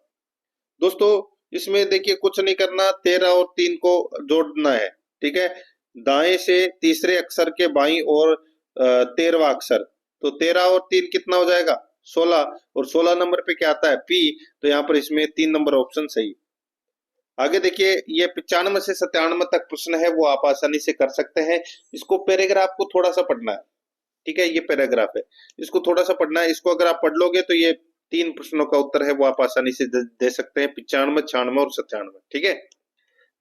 दोस्तों इसमें देखिए कुछ नहीं करना, 13 और 3 को जोड़ना है। ठीक है, दाएं से तीसरे अक्षर के बाईं और 13वां अक्षर, तो 13 और 3 कितना हो जाएगा? 16, और 16 नंबर पे क्या आता है? पी। तो यहाँ पर इसमें 3 नंबर ऑप्शन सही। आगे देखिए ये 95 से 97 तक प्रश्न है वो आप आसानी से कर सकते हैं। इसको पैराग्राफ को थोड़ा सा पढ़ना है। ठीक है, ये पैराग्राफ है, इसको थोड़ा सा पढ़ना है। इसको अगर आप पढ़ लोगे तो ये 3 प्रश्नों का उत्तर है वो आप आसानी से दे सकते हैं, 95, 96 और 97। ठीक है,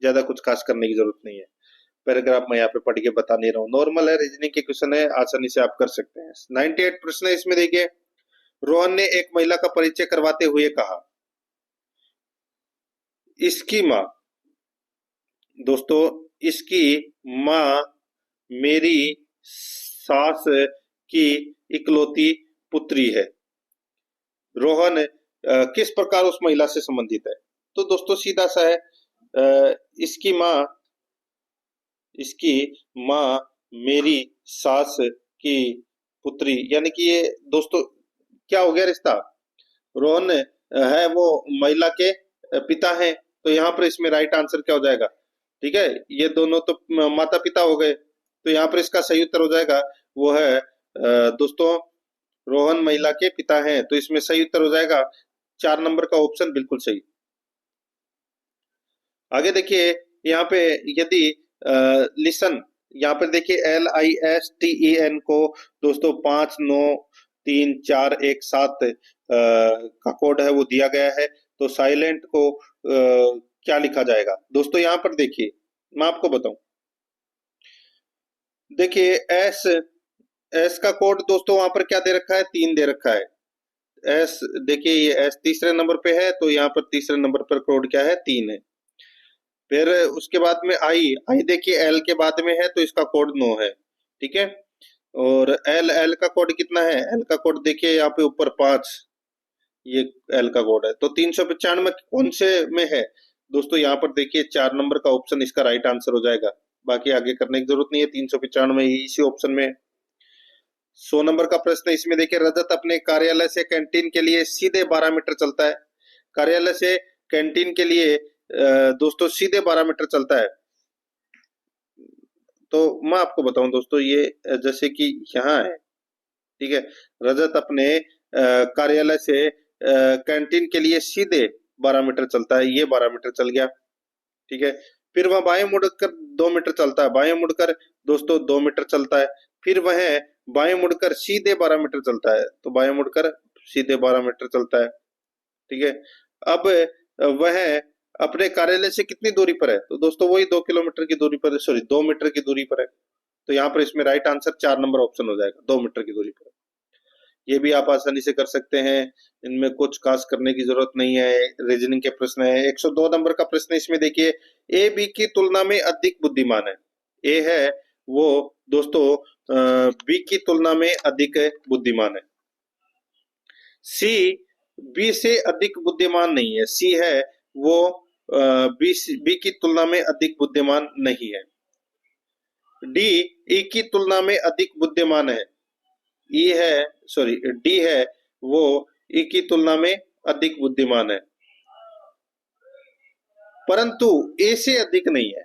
ज्यादा कुछ खास करने की जरूरत नहीं है। पैराग्राफ मैं यहाँ पे पढ़ के बता नहीं रहा हूँ, नॉर्मल है, रीजनिंग के क्वेश्चन है, आसानी से आप कर सकते हैं। 98 प्रश्न है इसमें देखिए, रोहन ने एक महिला का परिचय करवाते हुए कहा इसकी माँ, दोस्तों इसकी माँ मेरी सास की इकलौती पुत्री है। रोहन किस प्रकार उस महिला से संबंधित है? तो दोस्तों सीधा सा है, इसकी माँ मेरी सास की पुत्री, यानी कि ये दोस्तों क्या हो गया रिश्ता? रोहन है वो महिला के पिता हैं, तो यहाँ पर इसमें राइट आंसर क्या हो जाएगा? ठीक है, ये दोनों तो माता पिता हो गए, तो यहाँ पर इसका सही उत्तर हो जाएगा वो है दोस्तों रोहन महिला के पिता हैं, तो इसमें सही उत्तर हो जाएगा 4 नंबर का ऑप्शन बिल्कुल सही। आगे देखिए यहाँ पे, यदि लिसन, यहाँ पर देखिए LISTEN को दोस्तों 59341 7 का कोड है वो दिया गया है। तो साइलेंट को क्या लिखा जाएगा दोस्तों? यहाँ पर देखिए मैं आपको बताऊं, देखिए एस का कोड दोस्तों वहां पर क्या दे रखा है? 3 दे रखा है। एस, देखिए ये एस तीसरे नंबर पे है, तो यहाँ पर तीसरे नंबर पर कोड क्या है? 3 है। फिर उसके बाद में आई देखिए एल के बाद में है, तो इसका कोड 9 है। ठीक है। और एल का कोड कितना है? एल का कोड देखिए यहाँ पे ऊपर 5, ये एल का कोड है। तो 395 कौन से में है दोस्तों? यहाँ पर देखिए 4 नंबर का ऑप्शन इसका राइट आंसर हो जाएगा। बाकी आगे करने की जरूरत नहीं है, 395 इसी ऑप्शन में। 100 नंबर का प्रश्न है, इसमें देखिए रजत अपने कार्यालय से कैंटीन के लिए सीधे 12 मीटर चलता है। कार्यालय से कैंटीन के लिए दोस्तों सीधे 12 मीटर चलता है। तो मैं आपको बताऊं दोस्तों, ये जैसे कि यहाँ है, ठीक है, रजत अपने कार्यालय से कैंटीन के लिए सीधे 12 मीटर चलता है, ये 12 मीटर चल गया। ठीक है। फिर वह बाएं मुड़कर 2 मीटर चलता है, बाएं मुड़कर दोस्तों 2 मीटर चलता है। फिर वह बाएं मुड़कर सीधे 12 मीटर चलता है, तो बाएं मुड़कर सीधे 12 मीटर चलता है। ठीक है। अब वह अपने कार्यालय से कितनी दूरी पर है? तो दोस्तों वही 2 किलोमीटर की दूरी पर है, सॉरी 2 मीटर की दूरी पर है। तो यहाँ पर इसमें राइट आंसर 4 नंबर ऑप्शन हो जाएगा, 2 मीटर की दूरी पर। ये भी आप आसानी से कर सकते हैं, इनमें कुछ खास करने की जरूरत नहीं है। रीजनिंग के प्रश्न है। 102 नंबर का प्रश्न, इसमें देखिए ए बी की तुलना में अधिक बुद्धिमान है। ए है वो दोस्तों बी की तुलना में अधिक बुद्धिमान है। सी बी से अधिक बुद्धिमान नहीं है, सी है वो बी की तुलना में अधिक बुद्धिमान नहीं है। डी ई की तुलना में अधिक बुद्धिमान है। ई है, सॉरी डी है वो ई की तुलना में अधिक बुद्धिमान है, परंतु ए से अधिक नहीं है,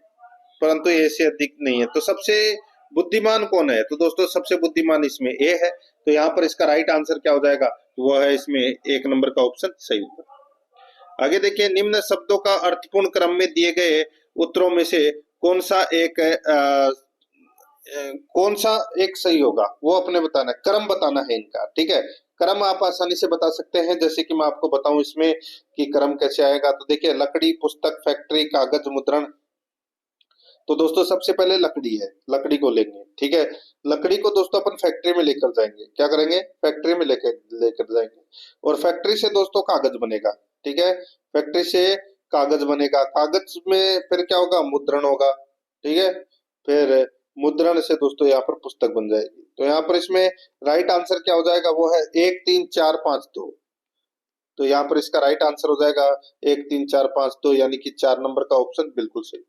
परंतु ए से अधिक नहीं है। तो सबसे बुद्धिमान कौन है? तो दोस्तों सबसे बुद्धिमान इसमें ए है। तो यहाँ पर इसका राइट आंसर क्या हो जाएगा? वो है इसमें 1 नंबर का ऑप्शन सही होगा। आगे देखिए, निम्न शब्दों का अर्थपूर्ण क्रम में दिए गए उत्तरों में से कौन सा एक सही होगा? वो अपने बताना है, क्रम बताना है इनका। ठीक है। क्रम आप आसानी से बता सकते हैं, जैसे कि मैं आपको बताऊं इसमें कि क्रम कैसे आएगा। तो देखिए लकड़ी, पुस्तक, फैक्ट्री, कागज, मुद्रण। तो दोस्तों सबसे पहले लकड़ी है, लकड़ी को लेंगे। ठीक है। लकड़ी को दोस्तों अपन फैक्ट्री में लेकर जाएंगे। क्या करेंगे? फैक्ट्री में लेकर जाएंगे। और फैक्ट्री से दोस्तों कागज बनेगा। ठीक है। फैक्ट्री से कागज बनेगा, कागज में फिर क्या होगा? मुद्रण होगा। ठीक है। फिर मुद्रण से दोस्तों यहाँ पर पुस्तक बन जाएगी। तो यहाँ पर इसमें राइट आंसर क्या हो जाएगा? वो है 1 3 4 5 2। तो यहाँ पर इसका राइट आंसर हो जाएगा 1 3 4 5 2, यानी कि 4 नंबर का ऑप्शन बिल्कुल सही।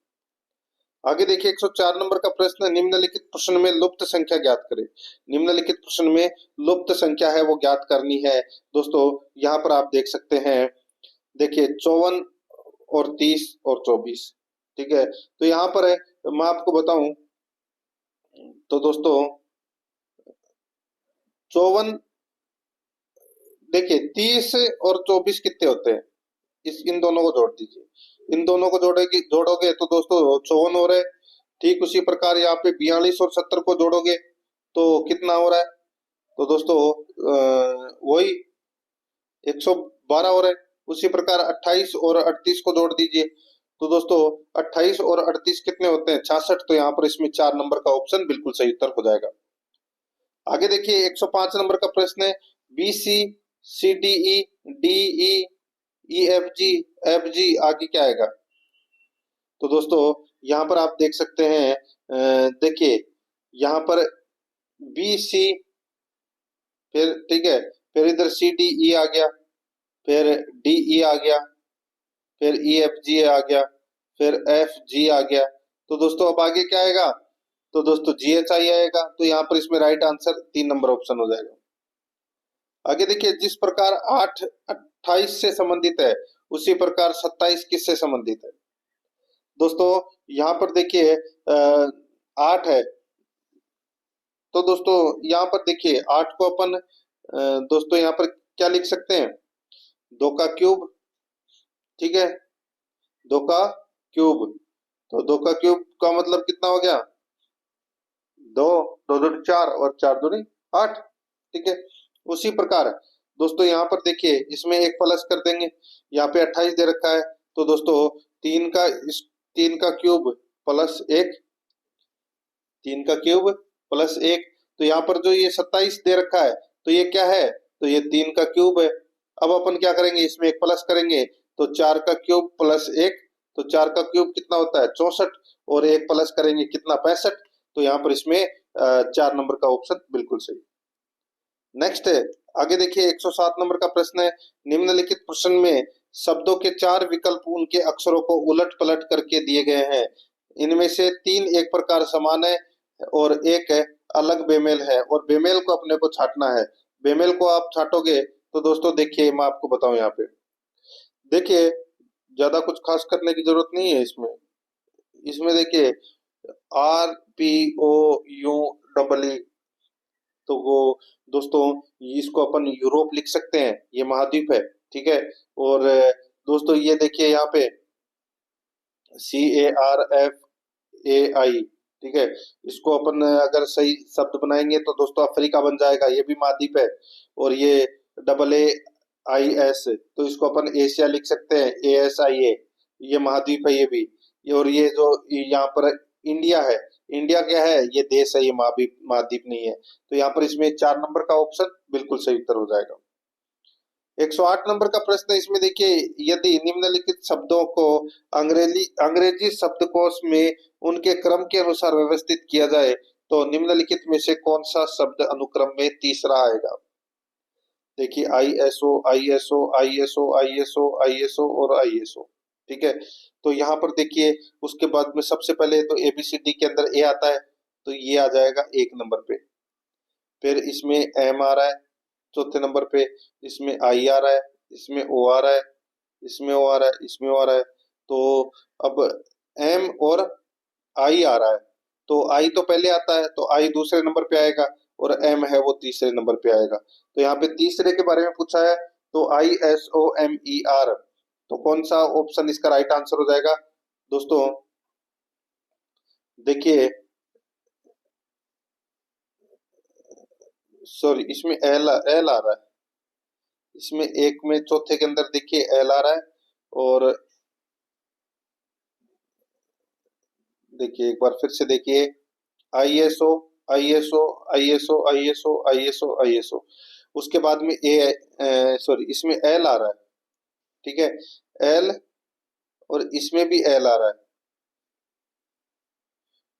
आगे देखिए 104 नंबर का प्रश्न, निम्नलिखित प्रश्न में लुप्त संख्या ज्ञात करें। निम्नलिखित प्रश्न में लुप्त संख्या है वो ज्ञात करनी है। दोस्तों यहाँ पर आप देख सकते हैं, देखिए 54 और 30 और 24। ठीक है। तो यहाँ पर मैं आपको बताऊं, तो दोस्तों 54, देखिए 30 और 24 कितने होते हैं? इन दोनों को जोड़ दीजिए। इन दोनों को जोड़ोगे तो दोस्तों 54 हो रहा है। ठीक उसी प्रकार यहाँ पे 42 और 70 को जोड़ोगे तो कितना हो रहा है? तो दोस्तों वही 112 हो रहा है। उसी प्रकार 28 और 38 को जोड़ दीजिए। तो दोस्तों 28 और 38 कितने होते हैं? 66। तो यहाँ पर इसमें 4 नंबर का ऑप्शन बिल्कुल सही उत्तर हो जाएगा। आगे देखिए 105 नंबर का प्रश्न है, B C C D E D E F G आगे क्या आएगा? तो दोस्तों यहाँ पर आप देख सकते हैं, देखिए यहाँ पर बी सी, फिर ठीक है, फिर इधर सी डी ई आ गया, फिर डी ई आ गया, फिर ई एफ जी आ गया, फिर एफ जी आ गया। तो दोस्तों अब आगे क्या आएगा? तो दोस्तों जी एच आई आएगा। तो यहाँ पर इसमें राइट आंसर 3 नंबर ऑप्शन हो जाएगा। आगे देखिए, जिस प्रकार 8 28 से संबंधित है, उसी प्रकार 27 किससे संबंधित है? दोस्तों यहाँ पर देखिए 8 है, तो दोस्तों यहाँ पर देखिए 8 को अपन दोस्तों यहाँ पर क्या लिख सकते हैं? 2 का क्यूब। ठीक है, 2 का क्यूब, तो 2 का क्यूब का मतलब कितना हो गया? 2, 2 दूनी 4 और 4 दूनी 8। ठीक है, उसी प्रकार दोस्तों यहाँ पर देखिए इसमें एक प्लस कर देंगे, यहाँ पे 28 दे रखा है, तो दोस्तों 3 का इस 3 का क्यूब प्लस 1, 3 का क्यूब प्लस 1, तो यहाँ पर जो ये 27 दे रखा है, तो ये क्या है? तो ये 3 का क्यूब है। अब अपन क्या करेंगे, इसमें एक प्लस करेंगे, तो 4 का क्यूब प्लस 1, तो 4 का क्यूब कितना होता है? 64, और एक प्लस करेंगे कितना? 65। तो यहाँ पर इसमें 4 नंबर का ऑप्शन बिल्कुल सही। नेक्स्ट है, आगे देखिए 107 नंबर का प्रश्न है, निम्नलिखित प्रश्न में शब्दों के 4 विकल्प उनके अक्षरों को उलट पलट करके दिए गए हैं, इनमें से 3 एक प्रकार समान है और एक अलग बेमेल है, और बेमेल को अपने को छांटना है। बेमेल को आप छांटोगे तो दोस्तों देखिए मैं आपको बताऊं, यहाँ पे देखिए ज्यादा कुछ खास करने की जरूरत नहीं है इसमें। इसमें देखिए RPOU, तो वो दोस्तों इसको अपन यूरोप लिख सकते हैं, ये महाद्वीप है। ठीक है, और दोस्तों ये देखिए यहाँ पे CARFAI, ठीक है, इसको अपन अगर सही शब्द बनाएंगे तो दोस्तों अफ्रीका बन जाएगा, ये भी महाद्वीप है। और ये AAIS, तो इसको अपन एशिया लिख सकते हैं, ASIA, ये महाद्वीप है ये भी। और ये जो यहाँ पर इंडिया है, इंडिया क्या है? ये देश है, ये महाद्वीप महाद्वीप नहीं है। तो यहाँ पर इसमें 4 नंबर का ऑप्शन बिल्कुल सही उत्तर हो जाएगा। 108 नंबर का प्रश्न है, इसमें देखिए यदि निम्नलिखित शब्दों को अंग्रेजी अंग्रेजी शब्दकोश में उनके क्रम के अनुसार व्यवस्थित किया जाए तो निम्नलिखित में से कौन सा शब्द अनुक्रम में तीसरा आएगा? देखिए ISO, ISO, ISO, ISO, ISO और ISO। ठीक है, तो यहाँ पर देखिए उसके बाद में सबसे पहले तो ABCD के अंदर A आता है, तो ये आ जाएगा 1 नंबर पे। फिर इसमें M आ रहा है चौथे नंबर पे, इसमें I आ रहा है, इसमें O आ रहा है, इसमें O आ रहा है, इसमें O आ रहा है। तो अब M और I आ रहा है, तो I तो पहले आता है, तो I दूसरे नंबर पे आएगा, और M है वो तीसरे नंबर पे आएगा। तो यहाँ पे तीसरे के बारे में पूछा है, तो ISOMER, तो कौन सा ऑप्शन इसका राइट आंसर हो जाएगा? दोस्तों देखिए, सॉरी, इसमें एल आ रहा है, इसमें एक में चौथे के अंदर देखिए एल आ रहा है। और देखिए एक बार फिर से देखिए, ISO, ISO, ISO, ISO, ISO, ISO, उसके बाद में सॉरी, इसमें एल आ रहा है। ठीक है, एल, और इसमें भी एल आ रहा है,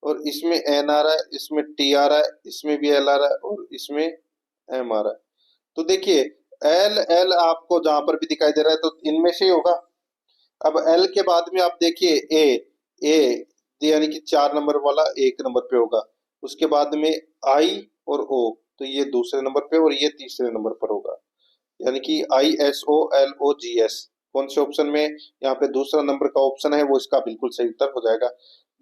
और इसमें एन आ रहा है, इसमें टी आ रहा है, इसमें भी एल आ रहा है, और इसमें एम आ रहा है। तो देखिए एल एल आपको जहां पर भी दिखाई दे रहा है, तो इनमें से ही होगा। अब एल के बाद में आप देखिए ए, यानी कि 4 नंबर वाला 1 नंबर पे होगा। उसके बाद में आई और ओ, तो ये दूसरे नंबर पे और ये तीसरे नंबर पर होगा, यानी कि ISOLOGS। कौन से ऑप्शन में? यहाँ पे दूसरा नंबर का ऑप्शन है वो इसका बिल्कुल सही उत्तर हो जाएगा।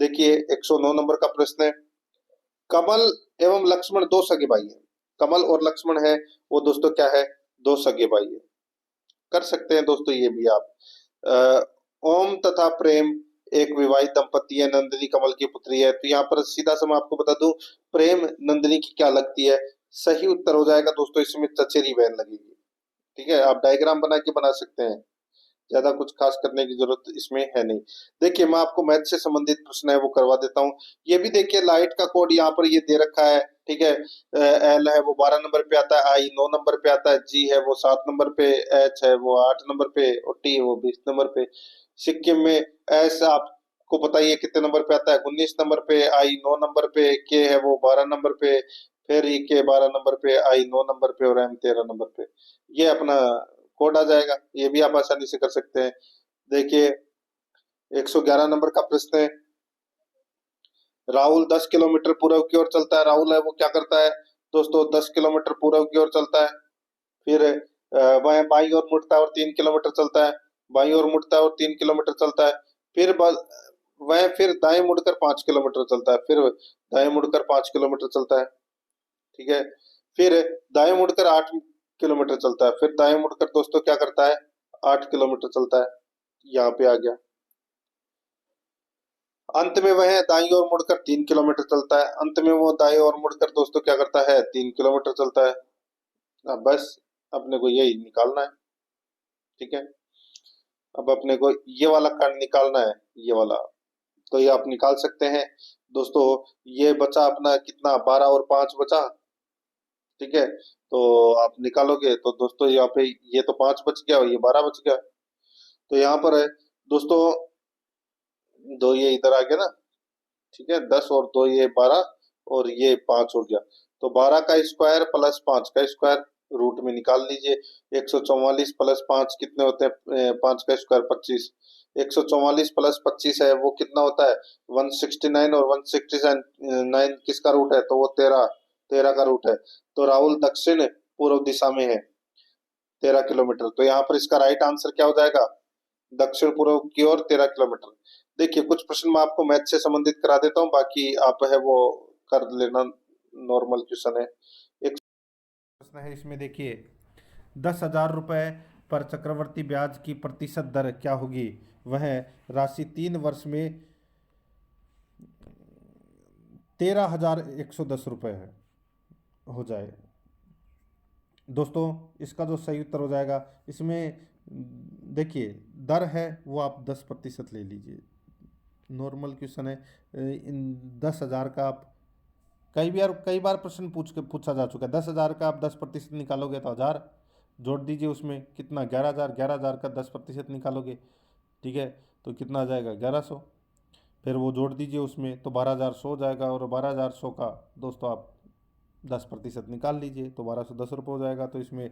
देखिए 109 नंबर का प्रश्न है, कमल एवं लक्ष्मण दो सगे भाई हैं। कमल और लक्ष्मण है वो दोस्तों क्या है? दो सगे भाई है। कर सकते हैं दोस्तों ये भी आप। ओम तथा प्रेम एक विवाहित दंपति है, नंदिनी कमल की पुत्री है। तो यहाँ पर सीधा सा मैं आपको बता दूं, प्रेम नंदिनी की क्या लगती है? सही उत्तर हो जाएगा दोस्तों, इसमें चचेरी बहन लगेगी। ठीक है, आप डायग्राम बना के बना सकते हैं, ज्यादा कुछ खास करने की जरूरत इसमें है नहीं। देखिए मैं आपको मैथ से संबंधित प्रश्न है वो करवा देता हूँ। ये भी देखिए लाइट का कोड यहाँ पर ये दे रखा है। ठीक है, एल है वो 12 नंबर पे आता है, आई 9 नंबर पे आता है, जी है वो 7 नंबर पे, एच है वो 8 नंबर पे, और टी है वो 20 नंबर पे। सिक्किम में एस आपको पता ही है कितने नंबर पे आता है? 19 नंबर पे, आई 9 नंबर पे, के है वो 12 नंबर पे, फिर ई के 12 नंबर पे, आई 9 नंबर पे, और एम 13 नंबर पे। ये अपना कोड आ जाएगा, ये भी आप आसानी से कर सकते हैं। देखिए 111 नंबर का प्रश्न है, राहुल 10 किलोमीटर पूर्व की ओर चलता है। राहुल है वो क्या करता है दोस्तों? 10 किलोमीटर पूर्व की ओर चलता है। फिर वह बाईं ओर मुड़ता है और 3 किलोमीटर चलता है। बाईं ओर मुड़ता है और 3 किलोमीटर चलता है। फिर वह फिर दाएं मुड़कर 5 किलोमीटर चलता है। फिर दाएं मुड़कर 5 किलोमीटर चलता है। ठीक है, फिर दाएं मुड़कर 8 किलोमीटर चलता है। फिर दाएं मुड़कर दोस्तों क्या करता है? 8 किलोमीटर चलता है। यहाँ पे आ गया। अंत में वह दाईं ओर मुड़कर 3 किलोमीटर चलता है। अंत में वो दाईं ओर मुड़कर दोस्तों क्या करता है, 3 किलोमीटर चलता है। अब बस अपने को यही निकालना है। ठीक है, अब अपने को ये वाला खंड निकालना है, ये वाला। तो ये आप निकाल सकते हैं दोस्तों। ये बचा अपना कितना, 12 और 5 बचा। ठीक है, तो आप निकालोगे तो दोस्तों यहाँ पे ये तो 5 बच गया और ये 12 बच गया। तो यहाँ पर है दोस्तों, दो ये इधर आ गया ना। ठीक है, 10 और 2 ये 12 और ये 5 हो गया। तो 12 का स्क्वायर प्लस 5 का स्क्वायर रूट में निकाल लीजिए। 144 प्लस 5 कितने होते हैं, 5 का स्क्वायर 25। 144 प्लस 25 है वो कितना होता है, 169। और 169 किसका रूट है, तो वो 13 का रूट है। तो राहुल दक्षिण पूर्व दिशा में है 13 किलोमीटर। तो यहाँ पर इसका राइट आंसर क्या हो जाएगा, दक्षिण पूर्व की ओर 13 किलोमीटर। देखिए कुछ प्रश्न मैं आपको मैथ से संबंधित करा देता हूँ, बाकी आप है वो कर लेना, नॉर्मल क्वेश्चन है। एक प्रश्न है इसमें, देखिए 10,000 रुपए पर चक्रवर्ती ब्याज की प्रतिशत दर क्या होगी। वह राशि 3 वर्ष में 13,110 रुपये है हो जाए। दोस्तों इसका जो सही उत्तर हो जाएगा इसमें, देखिए दर है वो आप 10% ले लीजिए। नॉर्मल क्वेश्चन है। इन 10,000 का आप कई बार प्रश्न पूछा जा चुका है। 10,000 का आप 10% निकालोगे तो 1,000 जोड़ दीजिए, उसमें कितना 11,000, 11,000 का 10% निकालोगे, ठीक है, तो कितना आ जाएगा 1100। फिर वो जोड़ दीजिए उसमें तो 12,100 हो जाएगा। और 12,100 का दोस्तों आप 10% निकाल लीजिए तो 1,210 रुपये हो जाएगा। तो इसमें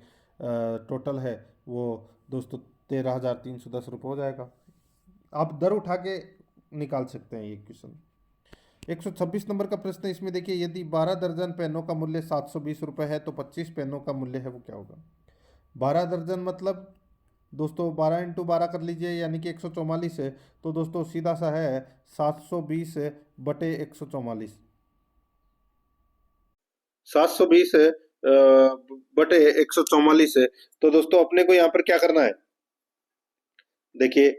टोटल है वो दोस्तों 13,310 रुपये हो जाएगा। आप दर उठा के निकाल सकते हैं ये क्वेश्चन। 126 नंबर का प्रश्न है इसमें, देखिए यदि 12 दर्जन पेनों का मूल्य 720 रुपये है तो 25 पेनों का मूल्य है वो क्या होगा। 12 दर्जन मतलब दोस्तों 12 इंटू 12 कर लीजिए, यानी कि 144 है। तो दोस्तों सीधा सा है 720 बटे 144, 720 बटे 144 है। तो दोस्तों अपने को यहाँ पर क्या करना है, देखिए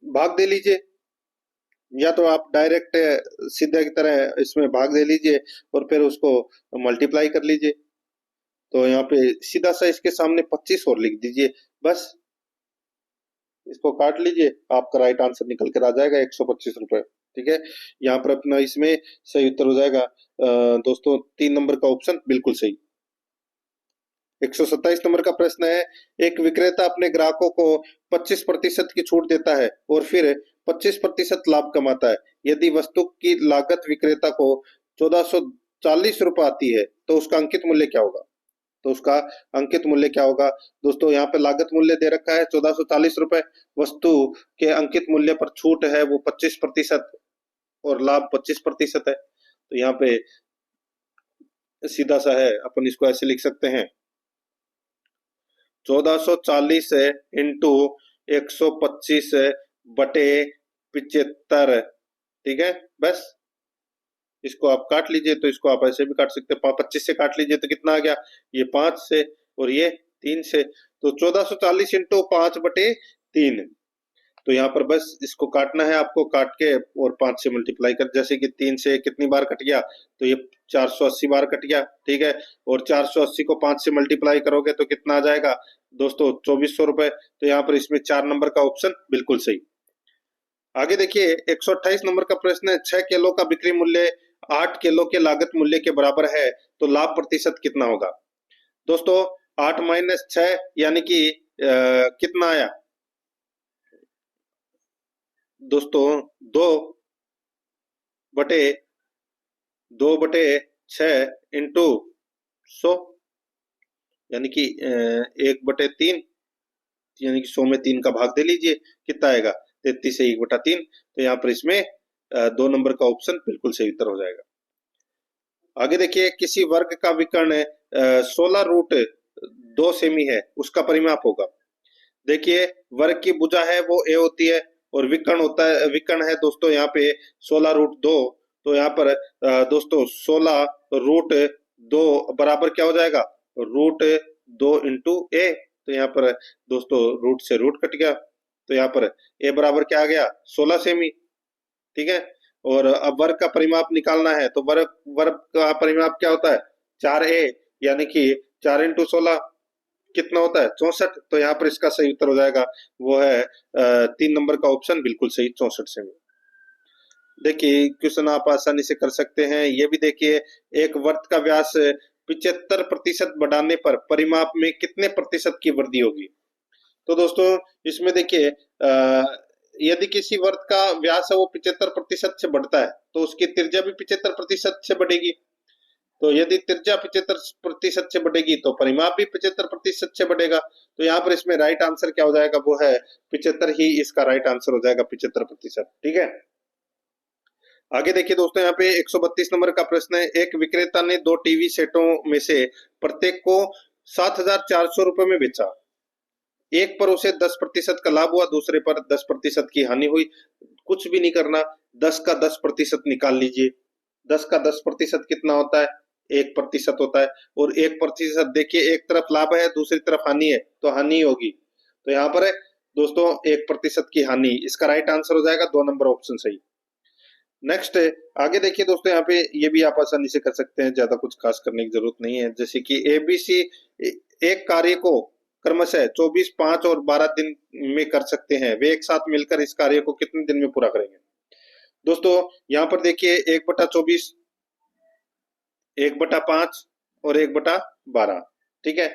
भाग दे लीजिए, या तो आप डायरेक्ट सीधे की तरह इसमें भाग दे लीजिए और फिर उसको मल्टीप्लाई कर लीजिए। तो यहाँ पे सीधा सा इसके सामने 25 और लिख दीजिए, बस इसको काट लीजिए, आपका राइट आंसर निकल कर आ जाएगा 125 रुपये। ठीक है, यहाँ पर अपना इसमें सही उत्तर हो जाएगा दोस्तों 3 नंबर का ऑप्शन बिल्कुल सही। 127 नंबर का प्रश्न है, एक विक्रेता अपने ग्राहकों को 25% की छूट देता है और फिर 25% लाभ कमाता है। यदि वस्तु की लागत विक्रेता को 1440 रुपये आती है तो उसका अंकित मूल्य क्या होगा। तो उसका अंकित मूल्य क्या होगा दोस्तों, यहाँ पे लागत मूल्य दे रखा है 1440 रुपये, वस्तु के अंकित मूल्य पर छूट है वो 25% और लाभ 25% है। तो यहाँ पे सीधा सा है, अपन इसको ऐसे लिख सकते हैं, 1440 इंटू 125 बटे 75। ठीक है, बस इसको आप काट लीजिए, तो इसको आप ऐसे भी काट सकते हैं, 25 से काट लीजिए तो कितना आ गया, ये 5 से और ये 3 से। तो 1440 इंटू 5 बटे 3। तो यहाँ पर बस इसको काटना है आपको, काट के और 5 से मल्टीप्लाई कर, जैसे कि 3 से कितनी बार कट गया, तो ये 480 बार कट गया। ठीक है, और 480 को 5 से मल्टीप्लाई करोगे तो कितना आ जाएगा दोस्तों, 2400 रुपए। तो यहाँ पर इसमें 4 नंबर का ऑप्शन बिल्कुल सही। आगे देखिए 128 नंबर का प्रश्न है, 6 किलो का बिक्री मूल्य 8 किलो के लागत मूल्य के बराबर है तो लाभ प्रतिशत कितना होगा। दोस्तों 8 माइनस 6 यानी कि कितना आया दोस्तों, 2 बटे 6 इंटू 100, यानी कि 1/3, यानी कि 100 में 3 का भाग दे लीजिए, कितना आएगा 33 से 1/3। तो यहाँ पर इसमें 2 नंबर का ऑप्शन बिल्कुल सही उत्तर हो जाएगा। आगे देखिए, किसी वर्ग का विकर्ण 16√2 सेमी है, उसका परिमाप होगा। देखिए वर्ग की भुजा है वो a होती है और विकर्ण होता है, विकर्ण है दोस्तों यहाँ पे 16√2। तो यहाँ पर दोस्तों 16√2 बराबर क्या हो जाएगा, √2 इंटू ए। तो यहाँ पर दोस्तों रूट से रूट कट गया, तो यहाँ पर ए बराबर क्या आ गया 16 सेमी। ठीक है, और अब वर्ग का परिमाप निकालना है, तो वर्ग वर्ग का परिमाप क्या होता है 4a, यानी कि 4 × 16 कितना होता है 64। तो यहाँ पर इसका सही उत्तर हो जाएगा वो है 3 नंबर का ऑप्शन, बिल्कुल सही 64 सेमी। देखिए क्वेश्चन आप आसानी से कर सकते हैं। ये भी देखिए, एक वृत्त का व्यास 75% बढ़ाने पर परिमाप में कितने प्रतिशत की वृद्धि होगी। तो दोस्तों इसमें देखिए यदि किसी वृत्त का व्यास है वो 75% से बढ़ता है तो उसकी त्रिज्या भी 75% से बढ़ेगी। तो यदि त्रिज्या 75% से बढ़ेगी तो परिमाप भी 75% से बढ़ेगा। तो यहाँ पर इसमें राइट आंसर क्या हो जाएगा वो है 75 ही इसका राइट आंसर हो जाएगा 75%। ठीक है, आगे देखिए दोस्तों, यहाँ पे 132 नंबर का प्रश्न है। एक विक्रेता ने 2 टीवी सेटों में से प्रत्येक को 7,400 रुपए में बेचा। एक पर उसे 10% का लाभ हुआ, दूसरे पर 10% की हानि हुई। कुछ भी नहीं करना, 10 का 10% निकाल लीजिए। 10 का 10% कितना होता है 1% होता है। और 1% देखिए, एक तरफ लाभ है दूसरी तरफ हानि है, तो हानि होगी। तो यहाँ पर है दोस्तों 1% की हानि, इसका राइट आंसर हो जाएगा 2 नंबर ऑप्शन सही। नेक्स्ट आगे देखिए दोस्तों, यहाँ पे ये भी आप आसानी से कर सकते हैं, ज्यादा कुछ खास करने की जरूरत नहीं है। जैसे कि एबीसी एक कार्य को क्रमशः 24, 5 और 12 दिन में कर सकते हैं। वे एक साथ मिलकर इस कार्य को कितने दिन में पूरा करेंगे। दोस्तों यहाँ पर देखिए 1/24, 1/5 और 1/12। ठीक है,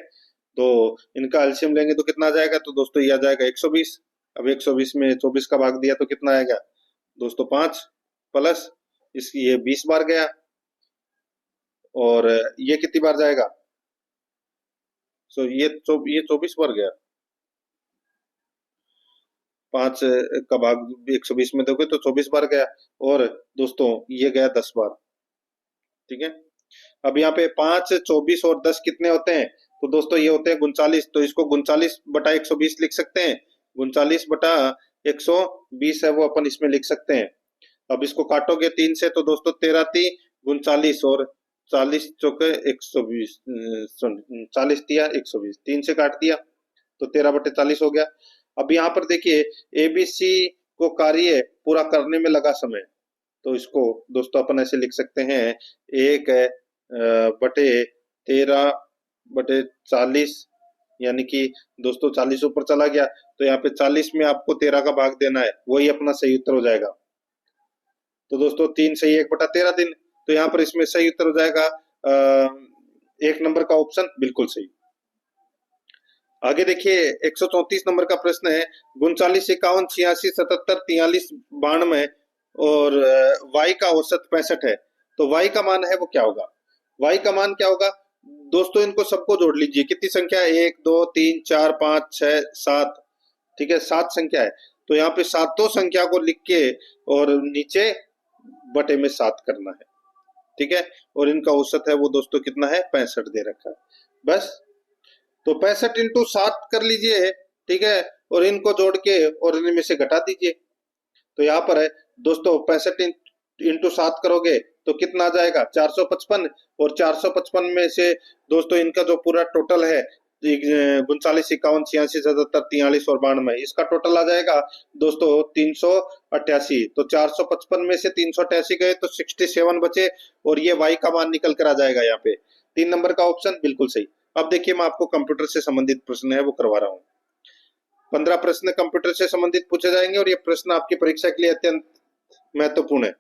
तो इनका एलसीएम लेंगे तो कितना आ जाएगा, तो दोस्तों ये आ जाएगा 120। अब 120 में 24 का भाग दिया तो कितना आएगा दोस्तों 5 प्लस इसकी ये 20 बार गया, और ये कितनी बार जाएगा, सो ये 24 बार गया। 5 का भाग 120 में दोगे तो 24 बार गया, और दोस्तों ये गया 10 बार। ठीक है, अब यहाँ पे 5, 24 और 10 कितने होते हैं, तो दोस्तों ये होते हैं 39। तो इसको 39/120 लिख सकते हैं। 39/120 है वो अपन इसमें लिख सकते हैं। अब इसको काटोगे 3 से तो दोस्तों 13 × 3 = 39 और 40 चौके 120, 40 दिया 120, 3 से काट दिया तो 13/40 हो गया। अब यहाँ पर देखिए एबीसी को कार्य पूरा करने में लगा समय, तो इसको दोस्तों अपन ऐसे लिख सकते हैं 1/13/40, यानी कि दोस्तों 40 ऊपर चला गया तो यहाँ पे 40 में आपको 13 का भाग देना है, वही अपना सही उत्तर हो जाएगा। तो दोस्तों 3 सही 1/13 दिन, तो यहाँ पर इसमें सही उत्तर हो जाएगा 1 नंबर का ऑप्शन बिल्कुल सही। आगे देखिए 134 नंबर का प्रश्न है। 39, 51, 86, 77, 43, 92 और y का औसत 65 है, तो y का मान है वो क्या होगा। y का मान क्या होगा दोस्तों, इनको सबको जोड़ लीजिए। कितनी संख्या है 1, 2, 3, 4, 5, 6, 7। ठीक है, 7 संख्या है, तो यहाँ पे सातों संख्या को लिख के और नीचे बटे में 7 करना है। ठीक है, और इनका औसत है वो दोस्तों कितना है 65 दे रखा है बस। तो 65 × 7 कर लीजिए। ठीक है, और इनको जोड़ के और इनमें से घटा दीजिए। तो यहाँ पर है दोस्तों 65 × 7 करोगे तो कितना आ जाएगा 455, और 455 में से दोस्तों इनका जो पूरा टोटल है 39, 51, 86, 77, 43 और 92, इसका टोटल आ जाएगा दोस्तों 388। तो 455 में से 388 गए तो 67 बचे, और ये y का मान निकल कर आ जाएगा यहाँ पे 3 नंबर का ऑप्शन बिल्कुल सही। अब देखिए मैं आपको कंप्यूटर से संबंधित प्रश्न है वो करवा रहा हूँ। 15 प्रश्न कंप्यूटर से संबंधित पूछे जाएंगे, और ये प्रश्न आपकी परीक्षा के लिए अत्यंत महत्वपूर्ण है।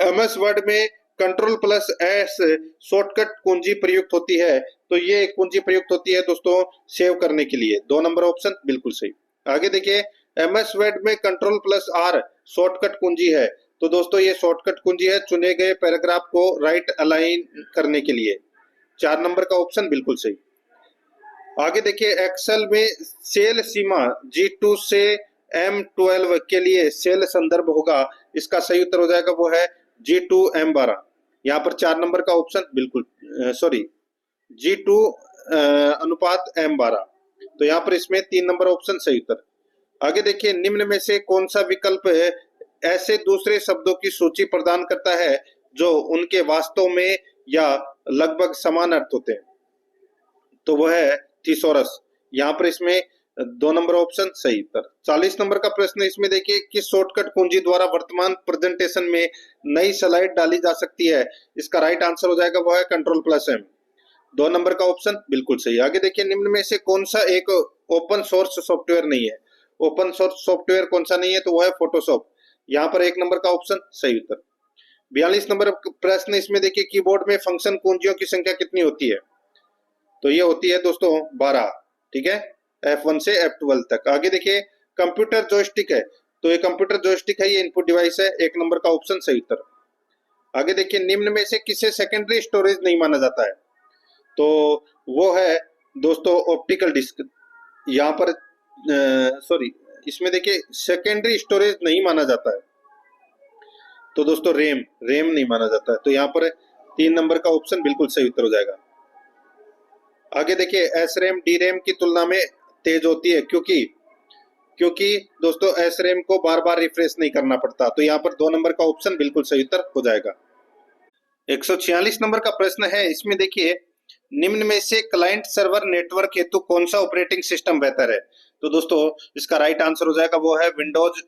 एमएस वर्ड में Ctrl+S शॉर्टकट कुंजी प्रयुक्त होती है, तो ये कुंजी प्रयुक्त होती है दोस्तों सेव करने के लिए। 2 नंबर ऑप्शन बिल्कुल सही। आगे देखिए एमएस वर्ड में Ctrl+R शॉर्टकट कुंजी है, तो दोस्तों ये शॉर्टकट कुंजी है चुने गए पैराग्राफ को राइट अलाइन करने के लिए। 4 नंबर का ऑप्शन बिल्कुल सही। आगे देखिए एक्सेल में सेल सीमा G2 से M12 के लिए सेल संदर्भ होगा, इसका सही उत्तर हो जाएगा वो है G2 M12। यहाँ पर 4 नंबर का ऑप्शन बिल्कुल G2 अनुपात M12, तो यहाँ पर इसमें 3 नंबर ऑप्शन सही उत्तर। आगे देखिए निम्न में से कौन सा विकल्प ऐसे दूसरे शब्दों की सूची प्रदान करता है जो उनके वास्तव में या लगभग समान अर्थ होते हैं, तो वह है थिसॉरस। यहाँ पर इसमें 2 नंबर ऑप्शन सही उत्तर। 40 नंबर का प्रश्न इसमें देखिए कि शॉर्टकट कुंजी द्वारा वर्तमान प्रेजेंटेशन में नई स्लाइड डाली जा सकती है। इसका राइट आंसर हो जाएगा वो है Ctrl+M। 2 नंबर का ऑप्शन बिल्कुल सही। आगे देखिए निम्न में से कौन सा एक ओपन सोर्स सॉफ्टवेयर नहीं है। ओपन सोर्स सॉफ्टवेयर कौन सा नहीं है, तो वो है फोटोशॉप। यहाँ पर 1 नंबर का ऑप्शन सही उत्तर। 42 नंबर प्रश्न इसमें देखिए कीबोर्ड में फंक्शन कुंजियों की संख्या कितनी होती है, तो ये होती है दोस्तों 12। ठीक है, F1 से F12 तक। आगे देखिए कंप्यूटर जॉयस्टिक है, तो ये कंप्यूटर जॉयस्टिक है, ये इनपुट डिवाइस है। 1 नंबर का ऑप्शन सही उत्तर। आगे देखिए निम्न में से किसे सेकेंडरी स्टोरेज नहीं माना जाता है, तो वो है दोस्तों ऑप्टिकल डिस्क। यहाँ पर सॉरी, इसमें देखिए सेकेंडरी स्टोरेज नहीं माना जाता है, तो दोस्तों रेम नहीं माना जाता है। तो यहाँ पर 3 नंबर का ऑप्शन बिल्कुल सही उत्तर हो जाएगा। आगे देखिए SRAM DRAM की तुलना में तेज होती है, क्योंकि दोस्तों SRAM को बार बार रिफ्रेश नहीं करना पड़ता। तो यहाँ पर 2 नंबर का ऑप्शन बिल्कुल सही उत्तर हो जाएगा। 146 नंबर का प्रश्न है, इसमें देखिए निम्न में से क्लाइंट सर्वर नेटवर्क हेतु कौन सा ऑपरेटिंग सिस्टम बेहतर है, तो दोस्तों इसका राइट आंसर हो जाएगा वो है विंडोज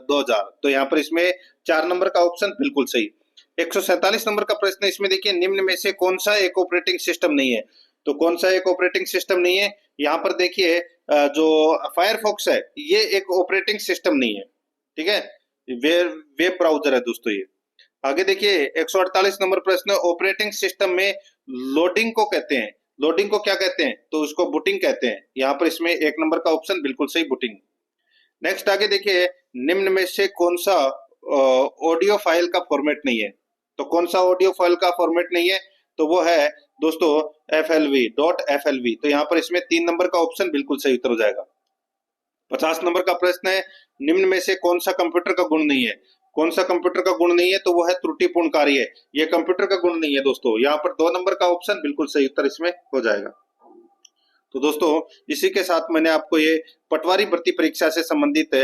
2000। तो यहाँ पर इसमें 4 नंबर का ऑप्शन बिल्कुल सही। 147 नंबर का प्रश्न, इसमें देखिए निम्न में से कौन सा एक ऑपरेटिंग सिस्टम नहीं है, तो कौन सा एक ऑपरेटिंग सिस्टम नहीं है। यहाँ पर देखिए जो फायरफॉक्स है ये एक ऑपरेटिंग सिस्टम नहीं है। ठीक है, वेब ब्राउजर है दोस्तों ये। आगे देखिए 148 नंबर प्रश्न, ऑपरेटिंग सिस्टम में लोडिंग को कहते हैं, लोडिंग को क्या कहते हैं, तो उसको बूटिंग कहते हैं। यहाँ पर इसमें 1 नंबर का ऑप्शन बिल्कुल सही, बूटिंग। नेक्स्ट आगे देखिए निम्न में से कौन सा ऑडियो फाइल का फॉर्मेट नहीं है, तो कौन सा ऑडियो फाइल का फॉर्मेट नहीं है, तो वो है दोस्तों FLV.FLV। तो यहाँ पर इसमें 3 नंबर का ऑप्शन बिल्कुल सही उत्तर हो जाएगा। 50 नंबर का प्रश्न है, निम्न में से कौन सा कंप्यूटर का गुण नहीं है, कौन सा कंप्यूटर का गुण नहीं है, तो वो है त्रुटिपूर्ण कार्य। ये कंप्यूटर का गुण नहीं है दोस्तों। यहाँ पर 2 नंबर का ऑप्शन बिल्कुल सही उत्तर इसमें हो जाएगा। तो दोस्तों इसी के साथ मैंने आपको ये पटवारी भर्ती परीक्षा से संबंधित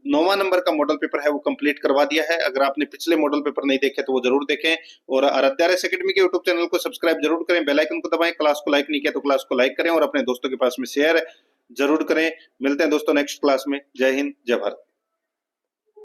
9वां नंबर का मॉडल पेपर है वो कंप्लीट करवा दिया है। अगर आपने पिछले मॉडल पेपर नहीं देखे तो वो जरूर देखें, और आराध्यारस एकेडमी के यूट्यूब चैनल को सब्सक्राइब जरूर करें, बेल आइकन को दबाएं, क्लास को लाइक नहीं किया तो क्लास को लाइक करें और अपने दोस्तों के पास में शेयर जरूर करें। मिलते हैं दोस्तों नेक्स्ट क्लास में। जय हिंद, जय भारत।